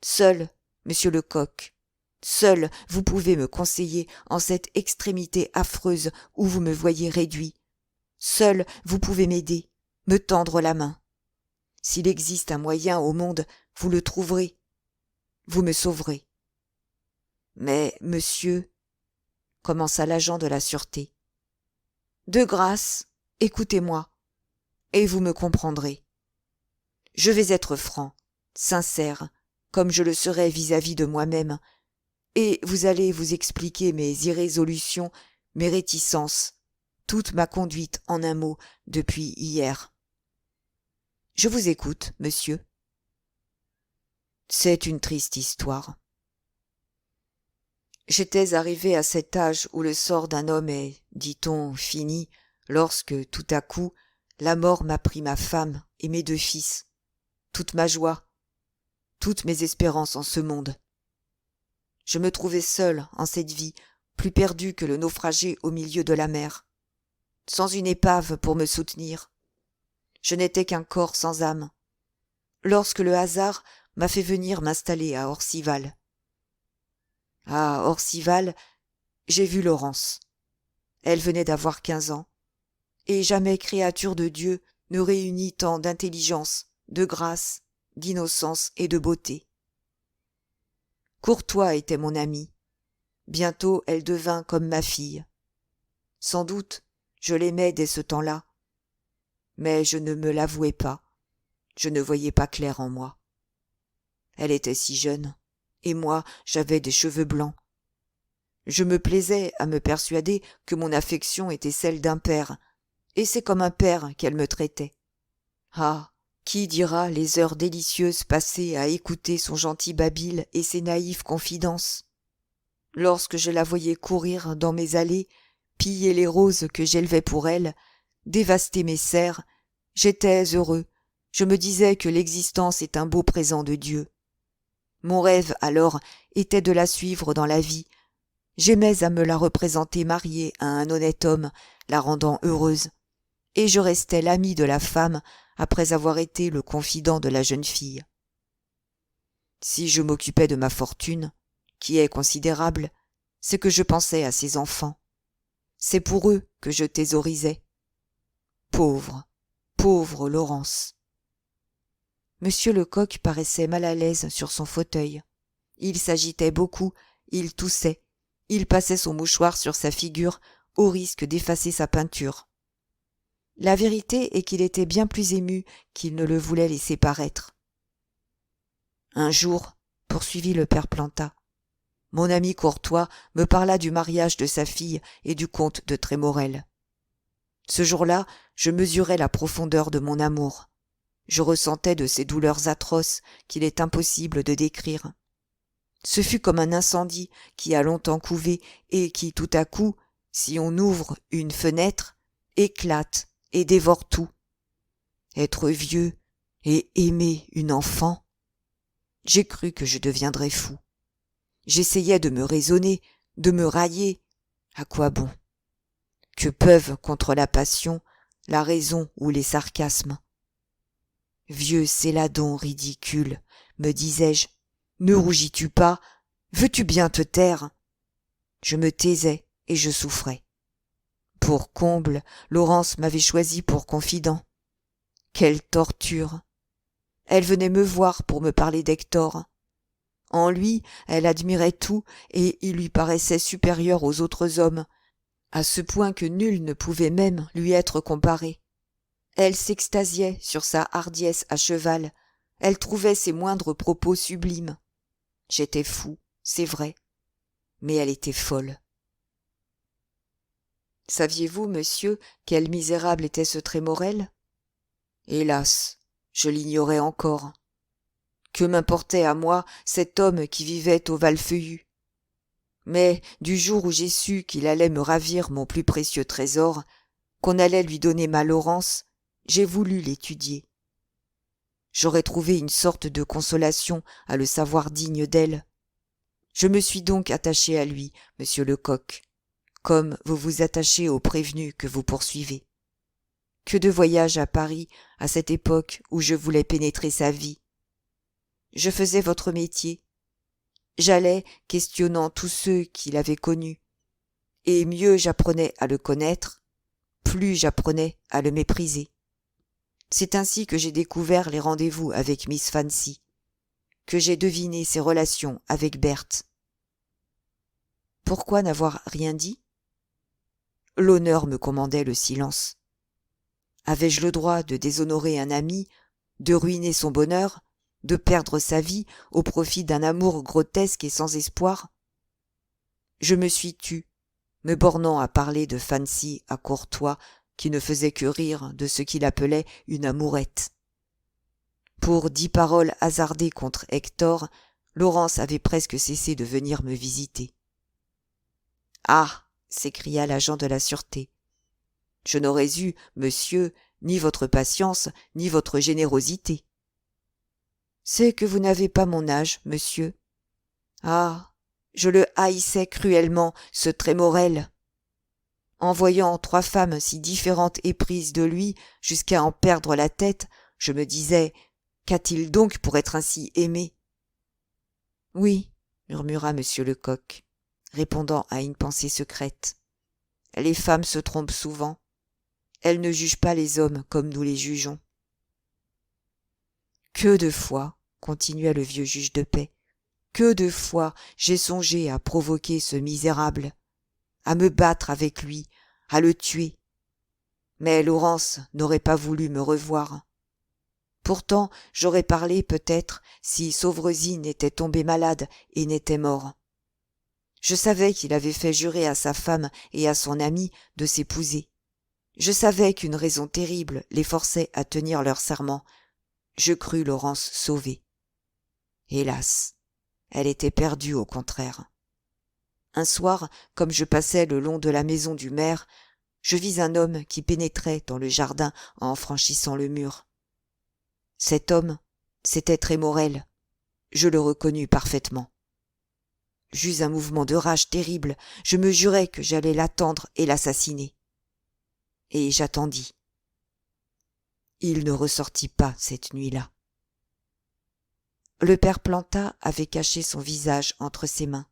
A: Seul, monsieur Lecoq, seul vous pouvez me conseiller en cette extrémité affreuse où vous me voyez réduit. Seul vous pouvez m'aider, me tendre la main. S'il existe un moyen au monde, vous le trouverez. Vous me sauverez. Mais, monsieur, commença l'agent de la sûreté, de grâce, écoutez-moi, et vous me comprendrez. Je vais être franc, sincère, comme je le serai vis-à-vis de moi-même, et vous allez vous expliquer mes irrésolutions, mes réticences, toute ma conduite en un mot depuis hier. Je vous écoute, monsieur. C'est une triste histoire. J'étais arrivé à cet âge où le sort d'un homme est, dit-on, fini, lorsque, tout à coup, la mort m'a pris ma femme et mes 2 fils, toute ma joie, toutes mes espérances en ce monde. Je me trouvais seul en cette vie, plus perdu que le naufragé au milieu de la mer, sans une épave pour me soutenir. Je n'étais qu'un corps sans âme, lorsque le hasard m'a fait venir m'installer à Orcival. À Orcival, j'ai vu Laurence. Elle venait d'avoir 15 ans, et jamais créature de Dieu ne réunit tant d'intelligence, de grâce, d'innocence et de beauté. Courtois était mon amie. Bientôt elle devint comme ma fille. Sans doute, je l'aimais dès ce temps-là, mais je ne me l'avouais pas. Je ne voyais pas clair en moi. Elle était si jeune, et moi j'avais des cheveux blancs. Je me plaisais à me persuader que mon affection était celle d'un père, et c'est comme un père qu'elle me traitait. Ah, qui dira les heures délicieuses passées à écouter son gentil babil et ses naïves confidences? Lorsque je la voyais courir dans mes allées, piller les roses que j'élevais pour elle, dévaster mes serres, j'étais heureux, je me disais que l'existence est un beau présent de Dieu. Mon rêve, alors, était de la suivre dans la vie. J'aimais à me la représenter mariée à un honnête homme, la rendant heureuse. Et je restais l'ami de la femme après avoir été le confident de la jeune fille. Si je m'occupais de ma fortune, qui est considérable, c'est que je pensais à ses enfants. C'est pour eux que je thésaurisais. Pauvre, pauvre Laurence. Monsieur Lecoq paraissait mal à l'aise sur son fauteuil. Il s'agitait beaucoup, il toussait, il passait son mouchoir sur sa figure au risque d'effacer sa peinture. La vérité est qu'il était bien plus ému qu'il ne le voulait laisser paraître. Un jour, poursuivit le père Planta, mon ami Courtois me parla du mariage de sa fille et du comte de Trémorel. Ce jour-là, je mesurais la profondeur de mon amour. Je ressentais de ces douleurs atroces qu'il est impossible de décrire. Ce fut comme un incendie qui a longtemps couvé et qui, tout à coup, si on ouvre une fenêtre, éclate et dévore tout. Être vieux et aimer une enfant, j'ai cru que je deviendrais fou. J'essayais de me raisonner, de me railler. À quoi bon? Que peuvent contre la passion, la raison ou les sarcasmes? Vieux céladon ridicule, me disais-je, ne rougis-tu pas? Veux-tu bien te taire? Je me taisais et je souffrais. Pour comble, Laurence m'avait choisi pour confident. Quelle torture! Elle venait me voir pour me parler d'Hector. En lui, elle admirait tout et il lui paraissait supérieur aux autres hommes, à ce point que nul ne pouvait même lui être comparé. Elle s'extasiait sur sa hardiesse à cheval, elle trouvait ses moindres propos sublimes. J'étais fou, c'est vrai, mais elle était folle. Saviez-vous, monsieur, quel misérable était ce Trémorel? Hélas, je l'ignorais encore. Que m'importait à moi cet homme qui vivait au Val-Feuillu? Mais du jour où j'ai su qu'il allait me ravir mon plus précieux trésor, qu'on allait lui donner ma Laurence, j'ai voulu l'étudier. J'aurais trouvé une sorte de consolation à le savoir digne d'elle. Je me suis donc attaché à lui, monsieur Lecoq, comme vous vous attachez au prévenu que vous poursuivez. Que de voyages à Paris à cette époque où je voulais pénétrer sa vie. Je faisais votre métier. J'allais questionnant tous ceux qui l'avaient connu. Et mieux j'apprenais à le connaître, plus j'apprenais à le mépriser. C'est ainsi que j'ai découvert les rendez-vous avec Miss Fancy, que j'ai deviné ses relations avec Berthe. Pourquoi n'avoir rien dit? L'honneur me commandait le silence. Avais-je le droit de déshonorer un ami, de ruiner son bonheur, de perdre sa vie au profit d'un amour grotesque et sans espoir? Je me suis tue, me bornant à parler de Fancy à Courtois, qui ne faisait que rire de ce qu'il appelait une amourette. Pour 10 paroles hasardées contre Hector, Laurence avait presque cessé de venir me visiter. « Ah !» s'écria l'agent de la sûreté. « Je n'aurais eu, monsieur, ni votre patience, ni votre générosité. »« C'est que vous n'avez pas mon âge, monsieur. »« Ah ! Je le haïssais cruellement, ce Trémorel. En voyant 3 femmes si différentes éprises de lui, jusqu'à en perdre la tête, je me disais, qu'a-t-il donc pour être ainsi aimé? Oui, murmura monsieur Lecoq, répondant à une pensée secrète. Les femmes se trompent souvent. Elles ne jugent pas les hommes comme nous les jugeons. Que de fois, continua le vieux juge de paix, que de fois j'ai songé à provoquer ce misérable, à me battre avec lui, à le tuer. Mais Laurence n'aurait pas voulu me revoir. Pourtant, j'aurais parlé peut-être si Sauvresin n'était tombé malade et n'était mort. Je savais qu'il avait fait jurer à sa femme et à son ami de s'épouser. Je savais qu'une raison terrible les forçait à tenir leur serment. Je crus Laurence sauvée. Hélas, elle était perdue au contraire. Un soir, comme je passais le long de la maison du maire, je vis un homme qui pénétrait dans le jardin en franchissant le mur. Cet homme, c'était Trémorel. Je le reconnus parfaitement. J'eus un mouvement de rage terrible, je me jurai que j'allais l'attendre et l'assassiner. Et j'attendis. Il ne ressortit pas cette nuit-là. Le père Planta avait caché son visage entre ses mains.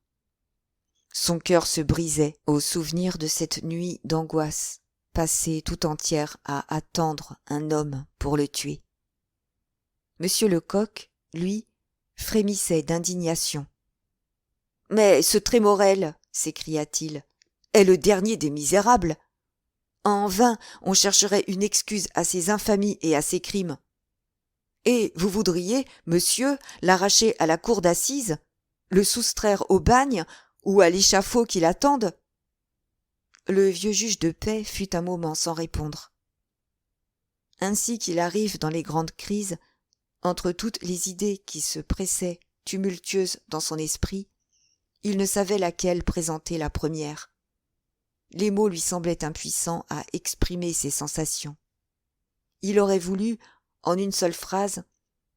A: Son cœur se brisait au souvenir de cette nuit d'angoisse, passée tout entière à attendre un homme pour le tuer. Monsieur Lecoq, lui, frémissait d'indignation. « Mais ce Trémorel, s'écria-t-il, est le dernier des misérables. En vain on chercherait une excuse à ses infamies et à ses crimes. Et vous voudriez, monsieur, l'arracher à la cour d'assises, le soustraire au bagne ou à l'échafaud qui l'attendent ?» Le vieux juge de paix fut un moment sans répondre. Ainsi qu'il arrive dans les grandes crises, entre toutes les idées qui se pressaient tumultueuses dans son esprit, il ne savait laquelle présenter la première. Les mots lui semblaient impuissants à exprimer ses sensations. Il aurait voulu, en une seule phrase,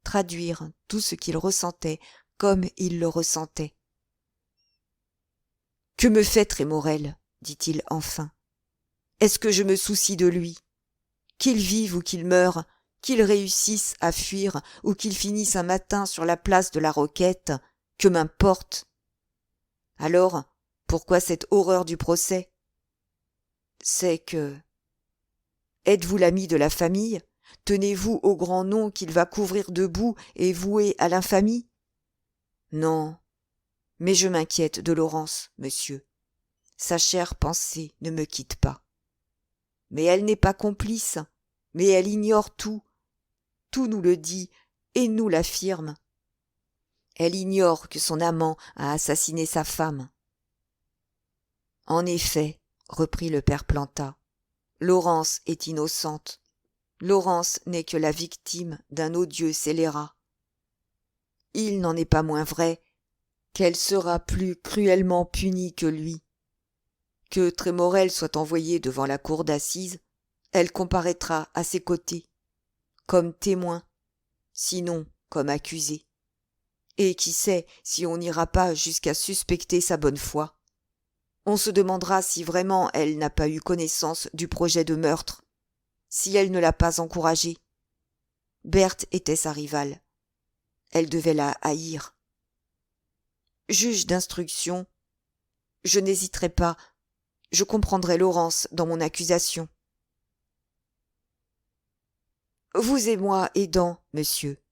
A: traduire tout ce qu'il ressentait comme il le ressentait. « Que me fait Trémorel ?» dit-il enfin. « Est-ce que je me soucie de lui? Qu'il vive ou qu'il meure, qu'il réussisse à fuir ou qu'il finisse un matin sur la place de la Roquette, que m'importe? Alors, pourquoi cette horreur du procès? C'est que... Êtes-vous l'ami de la famille? Tenez-vous au grand nom qu'il va couvrir de boue et vouer à l'infamie? Non, mais je m'inquiète de Laurence, monsieur. Sa chère pensée ne me quitte pas. Mais elle n'est pas complice, mais elle ignore tout. Tout nous le dit et nous l'affirme. Elle ignore que son amant a assassiné sa femme. En effet, reprit le père Planta, Laurence est innocente. Laurence n'est que la victime d'un odieux scélérat. Il n'en est pas moins vrai qu'elle sera plus cruellement punie que lui. Que Trémorel soit envoyé devant la cour d'assises, elle comparaîtra à ses côtés. comme témoin, sinon comme accusé. Et qui sait si on n'ira pas jusqu'à suspecter sa bonne foi. On se demandera si vraiment elle n'a pas eu connaissance du projet de meurtre, si elle ne l'a pas encouragé. Berthe était sa rivale. Elle devait la haïr. Juge d'instruction, je n'hésiterai pas, je comprendrai Laurence dans mon accusation. Vous et moi aidant, monsieur.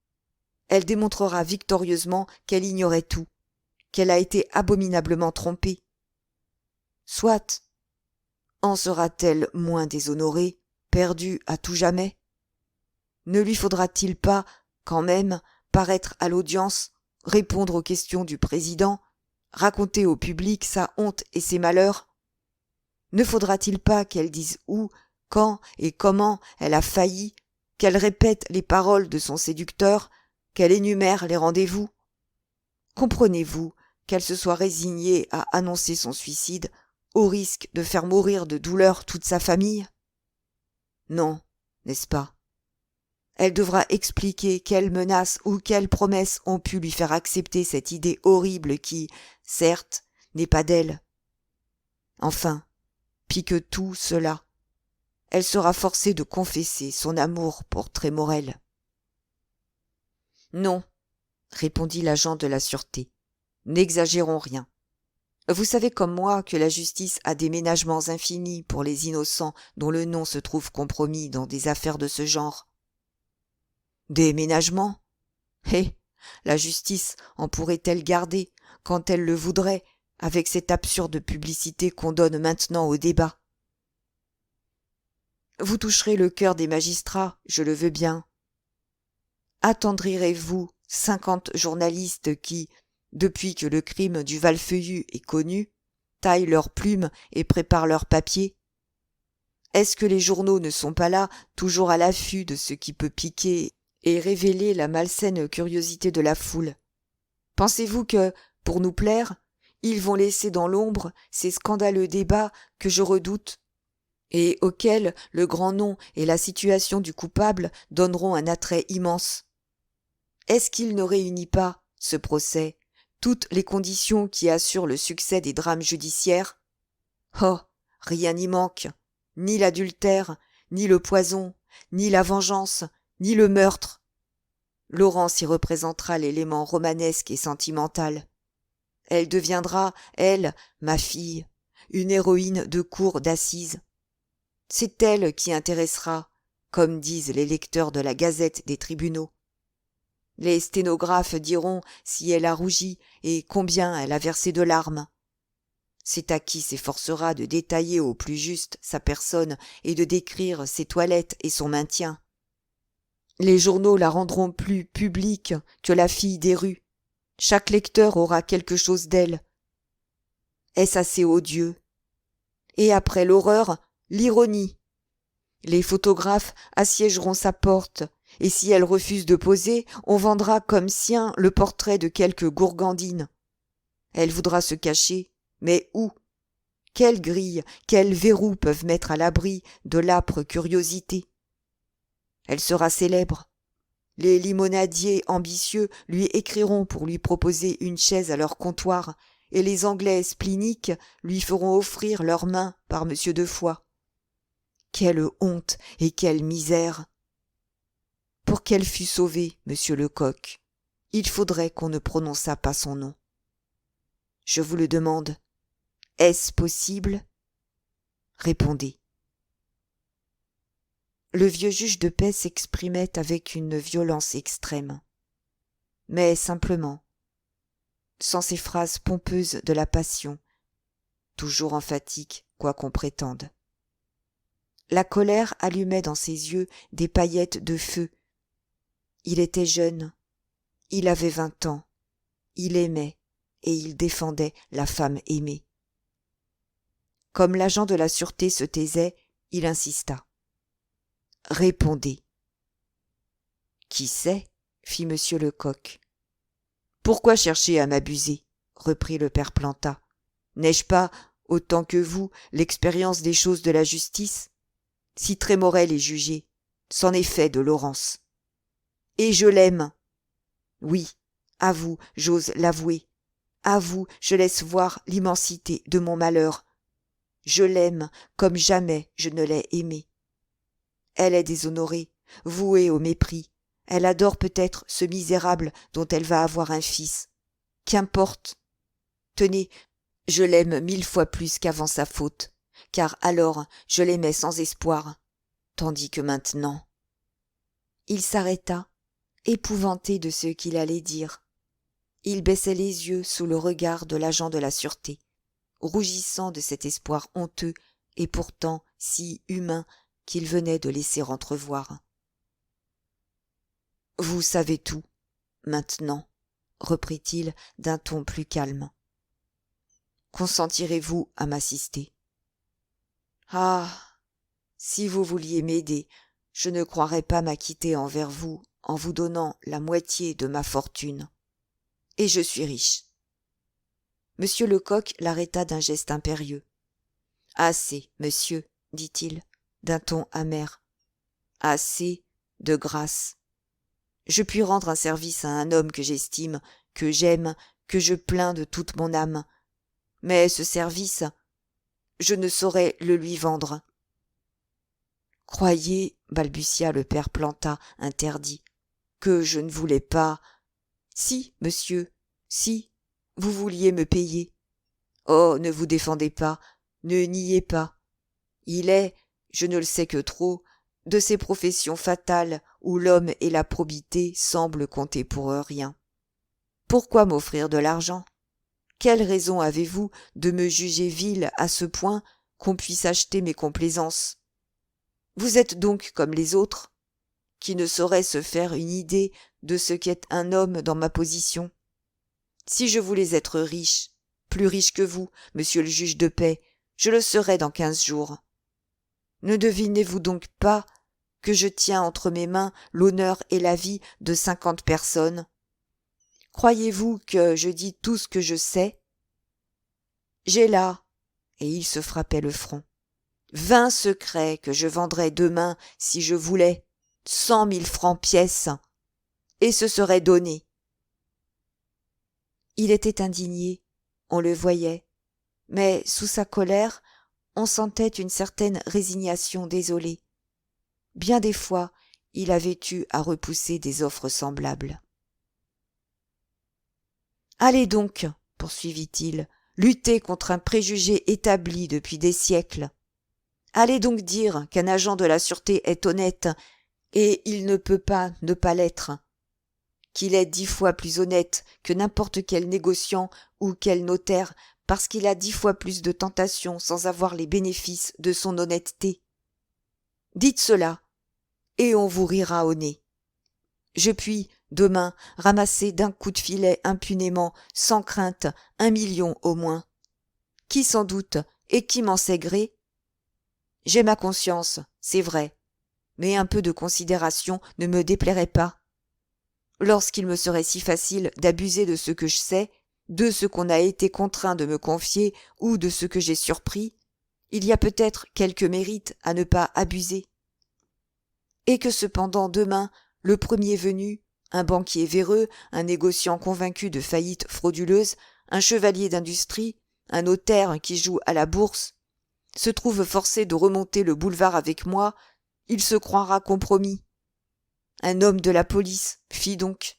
A: Elle démontrera victorieusement qu'elle ignorait tout, qu'elle a été abominablement trompée. Soit. En sera-t-elle moins déshonorée, perdue à tout jamais? Ne lui faudra-t-il pas, quand même, paraître à l'audience, répondre aux questions du président, raconter au public sa honte et ses malheurs? Ne faudra-t-il pas qu'elle dise où, quand et comment elle a failli, qu'elle répète les paroles de son séducteur, qu'elle énumère les rendez-vous? Comprenez-vous qu'elle se soit résignée à annoncer son suicide au risque de faire mourir de douleur toute sa famille? Non, n'est-ce pas? Elle devra expliquer quelles menaces ou quelles promesses ont pu lui faire accepter cette idée horrible qui, certes, n'est pas d'elle. Enfin, pis que tout cela, elle sera forcée de confesser son amour pour Trémorel. Non, répondit l'agent de la sûreté, n'exagérons rien. Vous savez comme moi que la justice a des ménagements infinis pour les innocents dont le nom se trouve compromis dans des affaires de ce genre. Des ménagements? Eh, la justice en pourrait-elle garder, quand elle le voudrait, avec cette absurde publicité qu'on donne maintenant au débat? Vous toucherez le cœur des magistrats, je le veux bien. Attendrirez-vous 50 journalistes qui, depuis que le crime du Valfeuillu est connu, taillent leurs plumes et préparent leurs papiers? Est-ce que les journaux ne sont pas là, toujours à l'affût de ce qui peut piquer et révéler la malsaine curiosité de la foule? Pensez-vous que, pour nous plaire, ils vont laisser dans l'ombre ces scandaleux débats que je redoute, et auxquels le grand nom et la situation du coupable donneront un attrait immense? Est-ce qu'il ne réunit pas, ce procès, toutes les conditions qui assurent le succès des drames judiciaires? Oh, rien n'y manque, ni l'adultère, ni le poison, ni la vengeance, ni le meurtre. Laurence y représentera l'élément romanesque et sentimental. Elle deviendra, elle, ma fille, une héroïne de cour d'assises. C'est elle qui intéressera, comme disent les lecteurs de la Gazette des tribunaux. Les sténographes diront si elle a rougi et combien elle a versé de larmes. C'est à qui s'efforcera de détailler au plus juste sa personne et de décrire ses toilettes et son maintien. Les journaux la rendront plus publique que la fille des rues. Chaque lecteur aura quelque chose d'elle. Est-ce assez odieux? Et après l'horreur, l'ironie. Les photographes assiégeront sa porte, et si elle refuse de poser, on vendra comme sien le portrait de quelque gourgandine. Elle voudra se cacher, mais où? Quelles grilles, quels verrous peuvent mettre à l'abri de l'âpre curiosité? Elle sera célèbre. Les limonadiers ambitieux lui écriront pour lui proposer une chaise à leur comptoir, et les Anglais spliniques lui feront offrir leurs mains par Monsieur de Foix. Quelle honte et quelle misère! Pour qu'elle fût sauvée, Monsieur Lecoq, il faudrait qu'on ne prononçât pas son nom. Je vous le demande, est-ce possible? Répondez. Le vieux juge de paix s'exprimait avec une violence extrême, mais simplement, sans ces phrases pompeuses de la passion, toujours emphatiques quoi qu'on prétende. La colère allumait dans ses yeux des paillettes de feu. Il était jeune, il avait 20 ans, il aimait et il défendait la femme aimée. Comme l'agent de la sûreté se taisait, il insista. « Répondez. »« Qui sait ?» fit Monsieur Lecoq. « Pourquoi chercher à m'abuser ?» reprit le père Planta. « N'ai-je pas, autant que vous, l'expérience des choses de la justice ? Si Trémorel est jugé, c'en est fait de Laurence. Et je l'aime. Oui, à vous, j'ose l'avouer. À vous, je laisse voir l'immensité de mon malheur. Je l'aime comme jamais je ne l'ai aimée. Elle est déshonorée, vouée au mépris. Elle adore peut-être ce misérable dont elle va avoir un fils. Qu'importe. Tenez, je l'aime 1000 fois plus qu'avant sa faute, car alors je l'aimais sans espoir, tandis que maintenant. Il s'arrêta, épouvanté de ce qu'il allait dire. Il baissait les yeux sous le regard de l'agent de la sûreté, rougissant de cet espoir honteux et pourtant si humain qu'il venait de laisser entrevoir. « Vous savez tout, maintenant, » reprit-il d'un ton plus calme. « Consentirez-vous à m'assister ? » « Ah, si vous vouliez m'aider, je ne croirais pas m'acquitter envers vous en vous donnant la moitié de ma fortune. Et je suis riche. » Monsieur Lecoq l'arrêta d'un geste impérieux. « Assez, monsieur, dit-il, d'un ton amer. Assez, de grâce. Je puis rendre un service à un homme que j'estime, que j'aime, que je plains de toute mon âme. Mais ce service, je ne saurais le lui vendre. » « Croyez, balbutia le père Planta, interdit, que je ne voulais pas. Si, monsieur, si, vous vouliez me payer. Oh, ne vous défendez pas, ne niez pas. Il est, je ne le sais que trop, de ces professions fatales où l'homme et la probité semblent compter pour rien. Pourquoi m'offrir de l'argent ? Quelle raison avez-vous de me juger vil à ce point qu'on puisse acheter mes complaisances ? Vous êtes donc comme les autres, qui ne sauraient se faire une idée de ce qu'est un homme dans ma position. Si je voulais être riche, plus riche que vous, monsieur le juge de paix, je le serais dans 15 jours. Ne devinez-vous donc pas que je tiens entre mes mains l'honneur et la vie de 50 personnes ? Croyez-vous que je dis tout ce que je sais ? J'ai là, et il se frappait le front, 20 secrets que je vendrais demain si je voulais, 100 000 francs pièce, et ce serait donné. Il était indigné, on le voyait, mais sous sa colère, on sentait une certaine résignation désolée. Bien des fois, il avait eu à repousser des offres semblables. « Allez donc, poursuivit-il, lutter contre un préjugé établi depuis des siècles. Allez donc dire qu'un agent de la sûreté est honnête, et il ne peut pas ne pas l'être, qu'il est 10 fois plus honnête que n'importe quel négociant ou quel notaire, parce qu'il a 10 fois plus de tentations sans avoir les bénéfices de son honnêteté. Dites cela, et on vous rira au nez. Je puis, demain, ramasser d'un coup de filet impunément, sans crainte, 1 million au moins. Qui s'en doute, et qui m'en sait gré ? J'ai ma conscience, c'est vrai, mais un peu de considération ne me déplairait pas. Lorsqu'il me serait si facile d'abuser de ce que je sais, de ce qu'on a été contraint de me confier ou de ce que j'ai surpris, il y a peut-être quelque mérite à ne pas abuser. Et que cependant demain, le premier venu, un banquier véreux, un négociant convaincu de faillite frauduleuse, un chevalier d'industrie, un notaire qui joue à la bourse, se trouve forcé de remonter le boulevard avec moi, il se croira compromis. Un homme de la police, fi donc.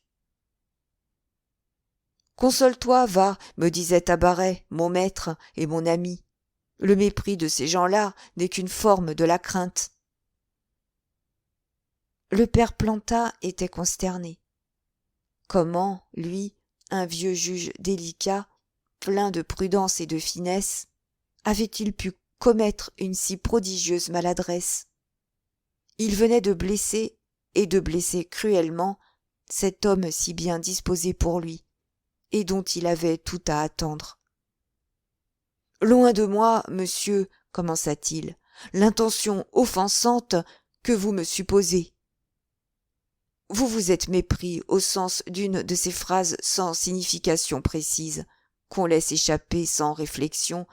A: Console-toi, va, me disait Tabaret, mon maître et mon ami. Le mépris de ces gens-là n'est qu'une forme de la crainte. Le père Planta était consterné. Comment, lui, un vieux juge délicat, plein de prudence et de finesse, avait-il pu commettre une si prodigieuse maladresse ? Il venait de blesser, et de blesser cruellement, cet homme si bien disposé pour lui, et dont il avait tout à attendre. « Loin de moi, monsieur, commença-t-il, l'intention offensante que vous me supposez. Vous vous êtes mépris au sens d'une de ces phrases sans signification précise, qu'on laisse échapper sans réflexion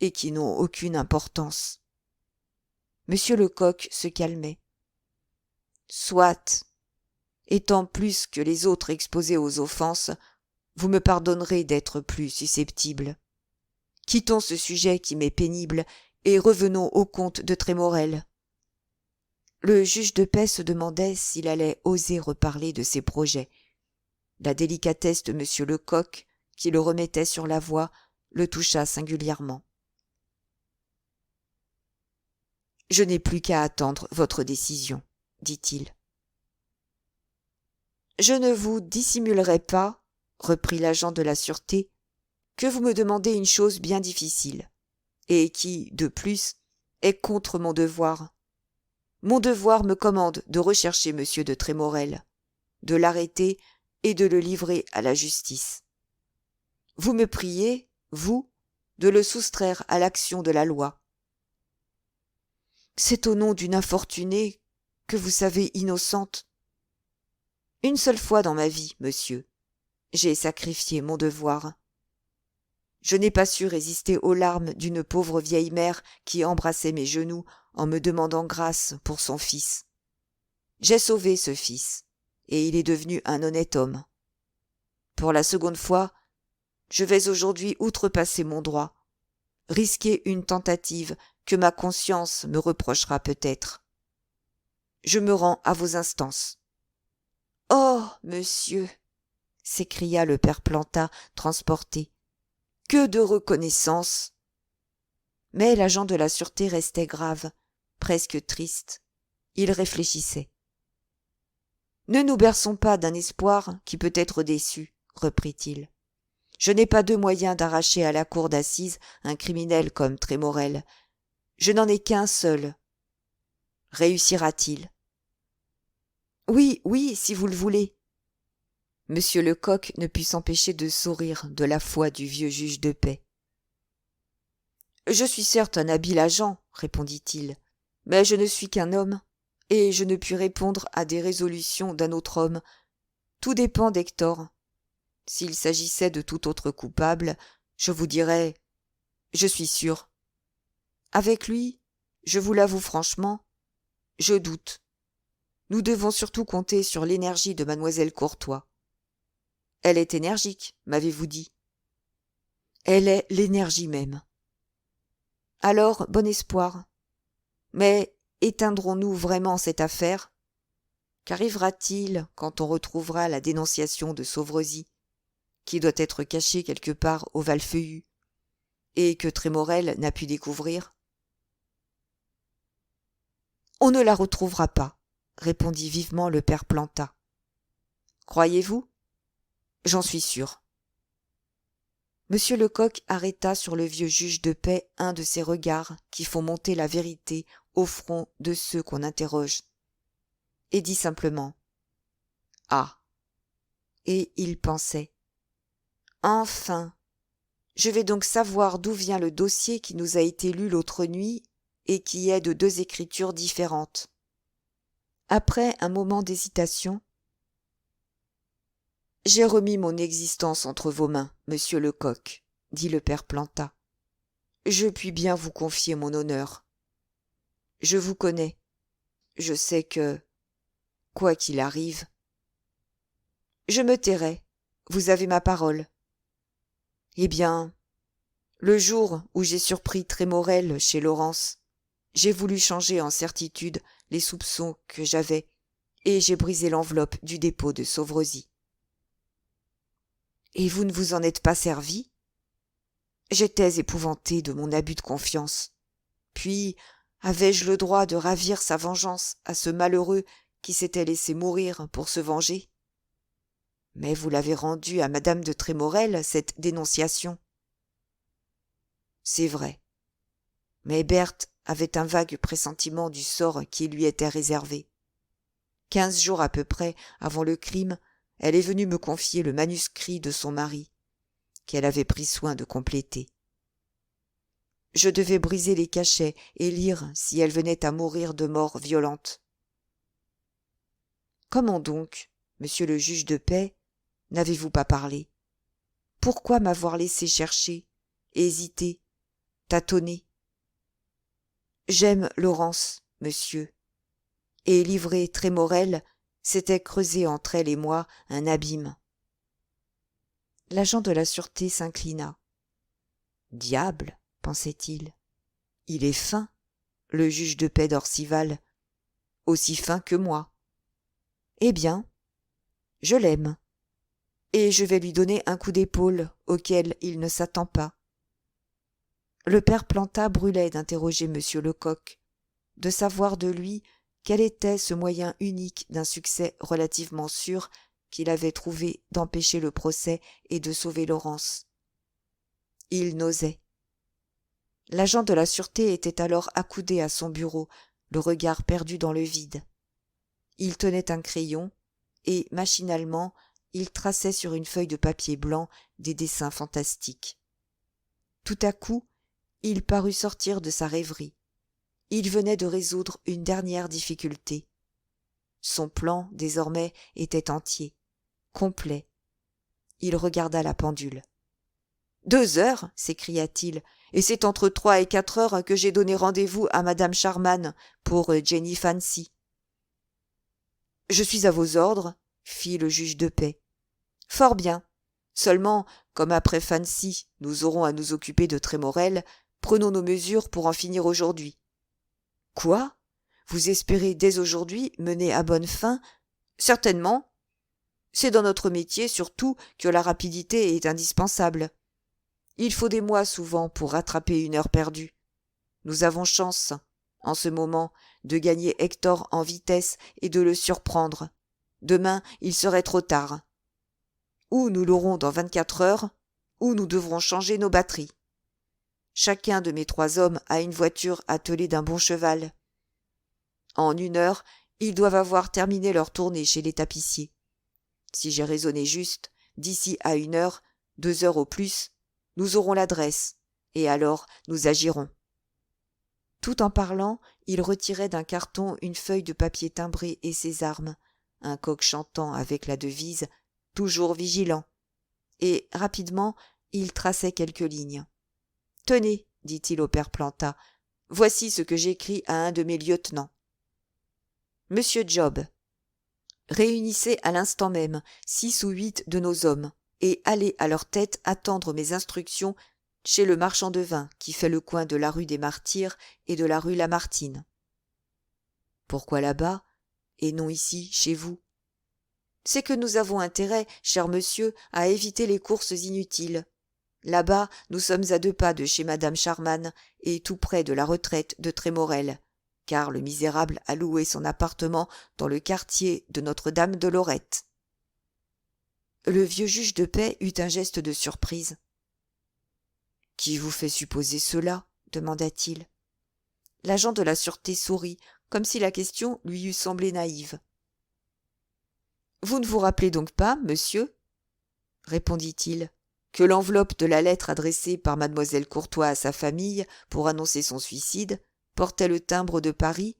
A: et qui n'ont aucune importance. » Monsieur Lecoq se calmait. « Soit. étant plus que les autres exposés aux offenses, vous me pardonnerez d'être plus susceptible. Quittons ce sujet qui m'est pénible et revenons au comte de Trémorel. » Le juge de paix se demandait s'il allait oser reparler de ses projets. La délicatesse de M. Lecoq, qui le remettait sur la voie, le toucha singulièrement. « Je n'ai plus qu'à attendre votre décision, » dit-il. « Je ne vous dissimulerai pas, » reprit l'agent de la sûreté, « que vous me demandez une chose bien difficile, et qui, de plus, est contre mon devoir. Mon devoir me commande de rechercher M. de Trémorel, de l'arrêter et de le livrer à la justice. Vous me priez, vous, de le soustraire à l'action de la loi. C'est au nom d'une infortunée que vous savez innocente. Une seule fois dans ma vie, monsieur, j'ai sacrifié mon devoir. Je n'ai pas su résister aux larmes d'une pauvre vieille mère qui embrassait mes genoux en me demandant grâce pour son fils. J'ai sauvé ce fils, et il est devenu un honnête homme. Pour la seconde fois, je vais aujourd'hui outrepasser mon droit, risquer une tentative que ma conscience me reprochera peut-être. Je me rends à vos instances. »« Oh, monsieur !» s'écria le père Planta, transporté. « Que de reconnaissance !» Mais l'agent de la sûreté restait grave, presque triste. Il réfléchissait. « Ne nous berçons pas d'un espoir qui peut être déçu, » reprit-il. « Je n'ai pas deux moyens d'arracher à la cour d'assises un criminel comme Trémorel. Je n'en ai qu'un seul. Réussira-t-il ? » ?»« Oui, oui, si vous le voulez. » Monsieur Lecoq ne put s'empêcher de sourire de la foi du vieux juge de paix. « Je suis certes un habile agent, » répondit-il, « mais je ne suis qu'un homme, et je ne puis répondre à des résolutions d'un autre homme. Tout dépend d'Hector. S'il s'agissait de tout autre coupable, je vous dirais « je suis sûr ». Avec lui, je vous l'avoue franchement, je doute. Nous devons surtout compter sur l'énergie de mademoiselle Courtois. Elle est énergique, m'avez-vous dit. Elle est l'énergie même. Alors, bon espoir. Mais éteindrons-nous vraiment cette affaire ? Qu'arrivera-t-il quand on retrouvera la dénonciation de Sauvrezy, qui doit être cachée quelque part au Val-Feuillu, et que Trémorel n'a pu découvrir ? On ne la retrouvera pas, répondit vivement le père Planta. Croyez-vous ? J'en suis sûr. Monsieur Lecoq arrêta sur le vieux juge de paix un de ces regards qui font monter la vérité au front de ceux qu'on interroge, et dit simplement « Ah !» Et il pensait « Enfin, je vais donc savoir d'où vient le dossier qui nous a été lu l'autre nuit et qui est de deux écritures différentes. » Après un moment d'hésitation, « J'ai remis mon existence entre vos mains, monsieur Lecoq, » dit le père Planta. « Je puis bien vous confier mon honneur. Je vous connais. Je sais que, quoi qu'il arrive, je me tairai. Vous avez ma parole. Eh bien, le jour où j'ai surpris Trémorel chez Laurence, j'ai voulu changer en certitude les soupçons que j'avais, et j'ai brisé l'enveloppe du dépôt de Sauvrezy. Et vous ne vous en êtes pas servi ? J'étais épouvanté de mon abus de confiance. Puis, avais-je le droit de ravir sa vengeance à ce malheureux qui s'était laissé mourir pour se venger ? Mais vous l'avez rendue à madame de Trémorel, cette dénonciation. C'est vrai. Mais Berthe avait un vague pressentiment du sort qui lui était réservé. 15 jours à peu près avant le crime, elle est venue me confier le manuscrit de son mari, qu'elle avait pris soin de compléter. Je devais briser les cachets et lire si elle venait à mourir de mort violente. Comment donc, monsieur le juge de paix, n'avez-vous pas parlé ? Pourquoi m'avoir laissé chercher, hésiter, tâtonner ? J'aime Laurence, monsieur, et livrer Trémorel, s'était creusé entre elle et moi un abîme. L'agent de la sûreté s'inclina. Diable, pensait-il, il est fin, le juge de paix d'Orcival, aussi fin que moi. Eh bien, je l'aime, et je vais lui donner un coup d'épaule auquel il ne s'attend pas. Le père Planta brûlait d'interroger monsieur Lecoq, de savoir de lui quel était ce moyen unique d'un succès relativement sûr qu'il avait trouvé d'empêcher le procès et de sauver Laurence. Il n'osait. L'agent de la sûreté était alors accoudé à son bureau, le regard perdu dans le vide. Il tenait un crayon, et, machinalement, il traçait sur une feuille de papier blanc des dessins fantastiques. Tout à coup, il parut sortir de sa rêverie. Il venait de résoudre une dernière difficulté. Son plan, désormais, était entier, complet. Il regarda la pendule. 2 heures, s'écria-t-il, et c'est entre 3 et 4 heures que j'ai donné rendez-vous à madame Charman pour Jenny Fancy. Je suis à vos ordres, fit le juge de paix. Fort bien. Seulement, comme après Fancy, nous aurons à nous occuper de Trémorel, prenons nos mesures pour en finir aujourd'hui. Quoi? Vous espérez dès aujourd'hui mener à bonne fin? Certainement. C'est dans notre métier, surtout, que la rapidité est indispensable. Il faut des mois souvent pour rattraper une heure perdue. Nous avons chance, en ce moment, de gagner Hector en vitesse et de le surprendre. Demain, il serait trop tard. Ou nous l'aurons dans 24 heures, ou nous devrons changer nos batteries. Chacun de mes 3 hommes a une voiture attelée d'un bon cheval. En 1 heure, ils doivent avoir terminé leur tournée chez les tapissiers. Si j'ai raisonné juste, d'ici à 1 heure, 2 heures au plus, nous aurons l'adresse, et alors nous agirons. Tout en parlant, il retirait d'un carton une feuille de papier timbré et ses armes, un coq chantant avec la devise « Toujours vigilant », et, rapidement, il traçait quelques lignes. « Tenez, dit-il au père Planta, voici ce que j'écris à un de mes lieutenants. Monsieur Job, réunissez à l'instant même 6 ou 8 de nos hommes, et allez à leur tête attendre mes instructions chez le marchand de vin qui fait le coin de la rue des Martyrs et de la rue Lamartine. Pourquoi là-bas, et non ici, chez vous? C'est que nous avons intérêt, cher monsieur, à éviter les courses inutiles. Là-bas, nous sommes à 2 pas de chez madame Charman et tout près de la retraite de Trémorel, car le misérable a loué son appartement dans le quartier de Notre-Dame de Lorette. Le vieux juge de paix eut un geste de surprise. « Qui vous fait supposer cela ?» demanda-t-il. L'agent de la sûreté sourit, comme si la question lui eût semblé naïve. « Vous ne vous rappelez donc pas, monsieur, répondit-il, que l'enveloppe de la lettre adressée par mademoiselle Courtois à sa famille pour annoncer son suicide portait le timbre de Paris,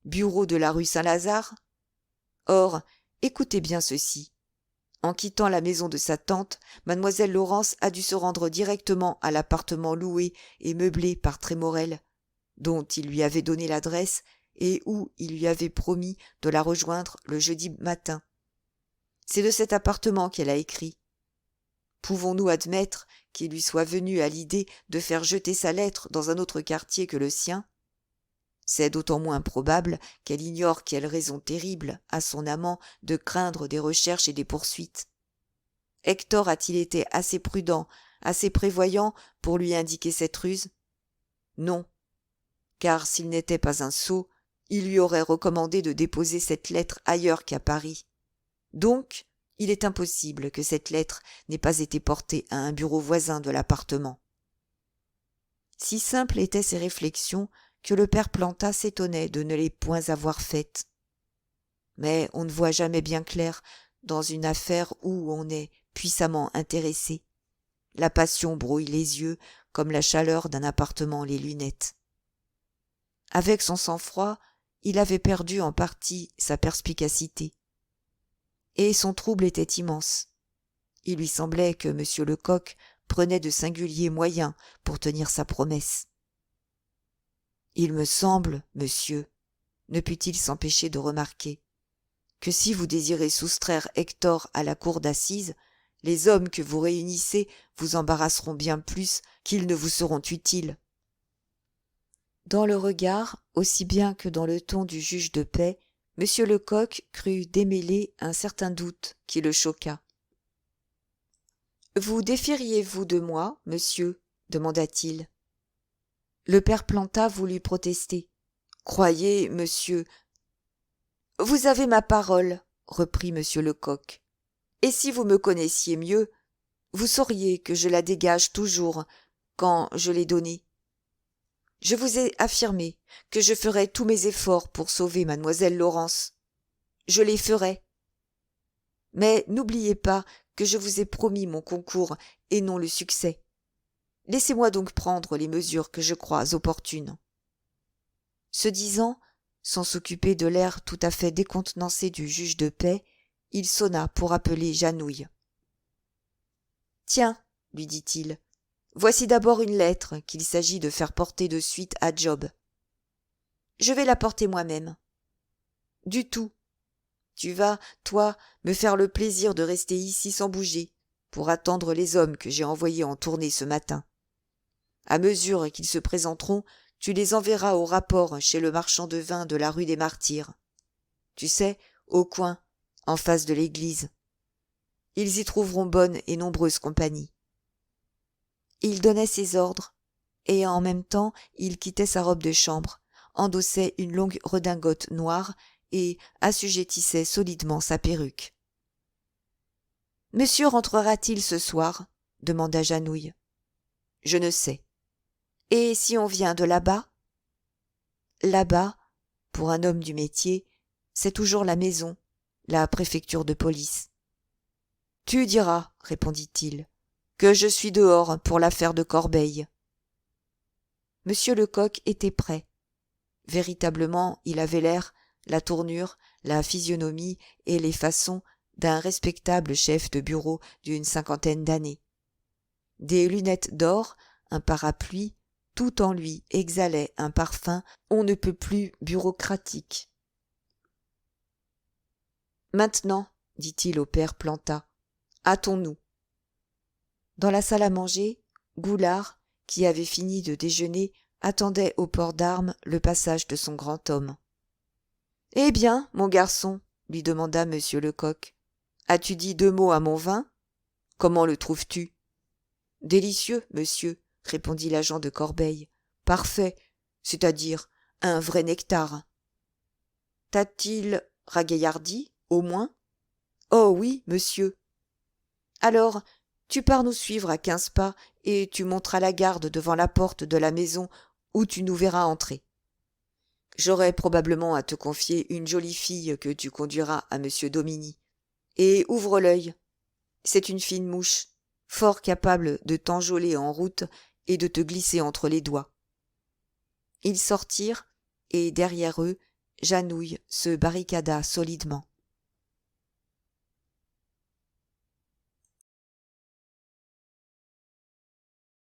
A: bureau de la rue Saint-Lazare? Or, écoutez bien ceci. En quittant la maison de sa tante, mademoiselle Laurence a dû se rendre directement à l'appartement loué et meublé par Trémorel, dont il lui avait donné l'adresse et où il lui avait promis de la rejoindre le jeudi matin. C'est de cet appartement qu'elle a écrit. Pouvons-nous admettre qu'il lui soit venu à l'idée de faire jeter sa lettre dans un autre quartier que le sien? C'est d'autant moins probable qu'elle ignore quelle raison terrible a son amant de craindre des recherches et des poursuites. Hector a-t-il été assez prudent, assez prévoyant pour lui indiquer cette ruse? Non, car s'il n'était pas un sot, il lui aurait recommandé de déposer cette lettre ailleurs qu'à Paris. Donc, il est impossible que cette lettre n'ait pas été portée à un bureau voisin de l'appartement. Si simples étaient ses réflexions que le père Planta s'étonnait de ne les point avoir faites. Mais on ne voit jamais bien clair dans une affaire où on est puissamment intéressé. La passion brouille les yeux comme la chaleur d'un appartement les lunettes. Avec son sang-froid, il avait perdu en partie sa perspicacité. Et son trouble était immense. Il lui semblait que M. Lecoq prenait de singuliers moyens pour tenir sa promesse. « Il me semble, monsieur, ne put-il s'empêcher de remarquer, que si vous désirez soustraire Hector à la cour d'assises, les hommes que vous réunissez vous embarrasseront bien plus qu'ils ne vous seront utiles. » Dans le regard, aussi bien que dans le ton du juge de paix, M. Lecoq crut démêler un certain doute qui le choqua. « Vous défieriez-vous de moi, monsieur ?» demanda-t-il. Le père Planta voulut protester. « Croyez, monsieur… »« Vous avez ma parole, » reprit M. Lecoq. « Et si vous me connaissiez mieux, vous sauriez que je la dégage toujours quand je l'ai donnée. Je vous ai affirmé que je ferais tous mes efforts pour sauver mademoiselle Laurence. Je les ferai. Mais n'oubliez pas que je vous ai promis mon concours et non le succès. Laissez-moi donc prendre les mesures que je crois opportunes. » Ce disant, sans s'occuper de l'air tout à fait décontenancé du juge de paix, il sonna pour appeler Janouille. « Tiens, lui dit-il, voici d'abord une lettre qu'il s'agit de faire porter de suite à Job. Je vais la porter moi-même. Du tout. Tu vas, toi, me faire le plaisir de rester ici sans bouger, pour attendre les hommes que j'ai envoyés en tournée ce matin. À mesure qu'ils se présenteront, tu les enverras au rapport chez le marchand de vin de la rue des Martyrs. Tu sais, au coin, en face de l'église. Ils y trouveront bonne et nombreuse compagnie. » Il donnait ses ordres, et en même temps il quittait sa robe de chambre, endossait une longue redingote noire et assujettissait solidement sa perruque. « Monsieur rentrera-t-il ce soir ?» demanda Janouille. « Je ne sais. Et si on vient de là-bas ?» Là-bas, pour un homme du métier, c'est toujours la maison, la préfecture de police. « Tu diras, répondit-il, que je suis dehors pour l'affaire de Corbeil. » Monsieur Lecoq était prêt. Véritablement, il avait l'air, la tournure, la physionomie et les façons d'un respectable chef de bureau d'une 50aine d'années. Des lunettes d'or, un parapluie, tout en lui exhalait un parfum on ne peut plus bureaucratique. « Maintenant, dit-il au père Planta, hâtons-nous. » Dans la salle à manger, Goulard, qui avait fini de déjeuner, attendait au port d'armes le passage de son grand homme. « Eh bien, mon garçon, lui demanda M. Lecoq, as-tu dit 2 mots à mon vin ? Comment le trouves-tu ? » « Délicieux, monsieur, répondit l'agent de Corbeil. Parfait, c'est-à-dire un vrai nectar. T'a-t-il ragaillardi, au moins ? Oh oui, monsieur. Alors, tu pars nous suivre à 15 pas et tu monteras la garde devant la porte de la maison où tu nous verras entrer. J'aurai probablement à te confier une jolie fille que tu conduiras à monsieur Domini. Et ouvre l'œil. C'est une fine mouche, fort capable de t'enjôler en route et de te glisser entre les doigts. » Ils sortirent, et derrière eux, Janouille se barricada solidement.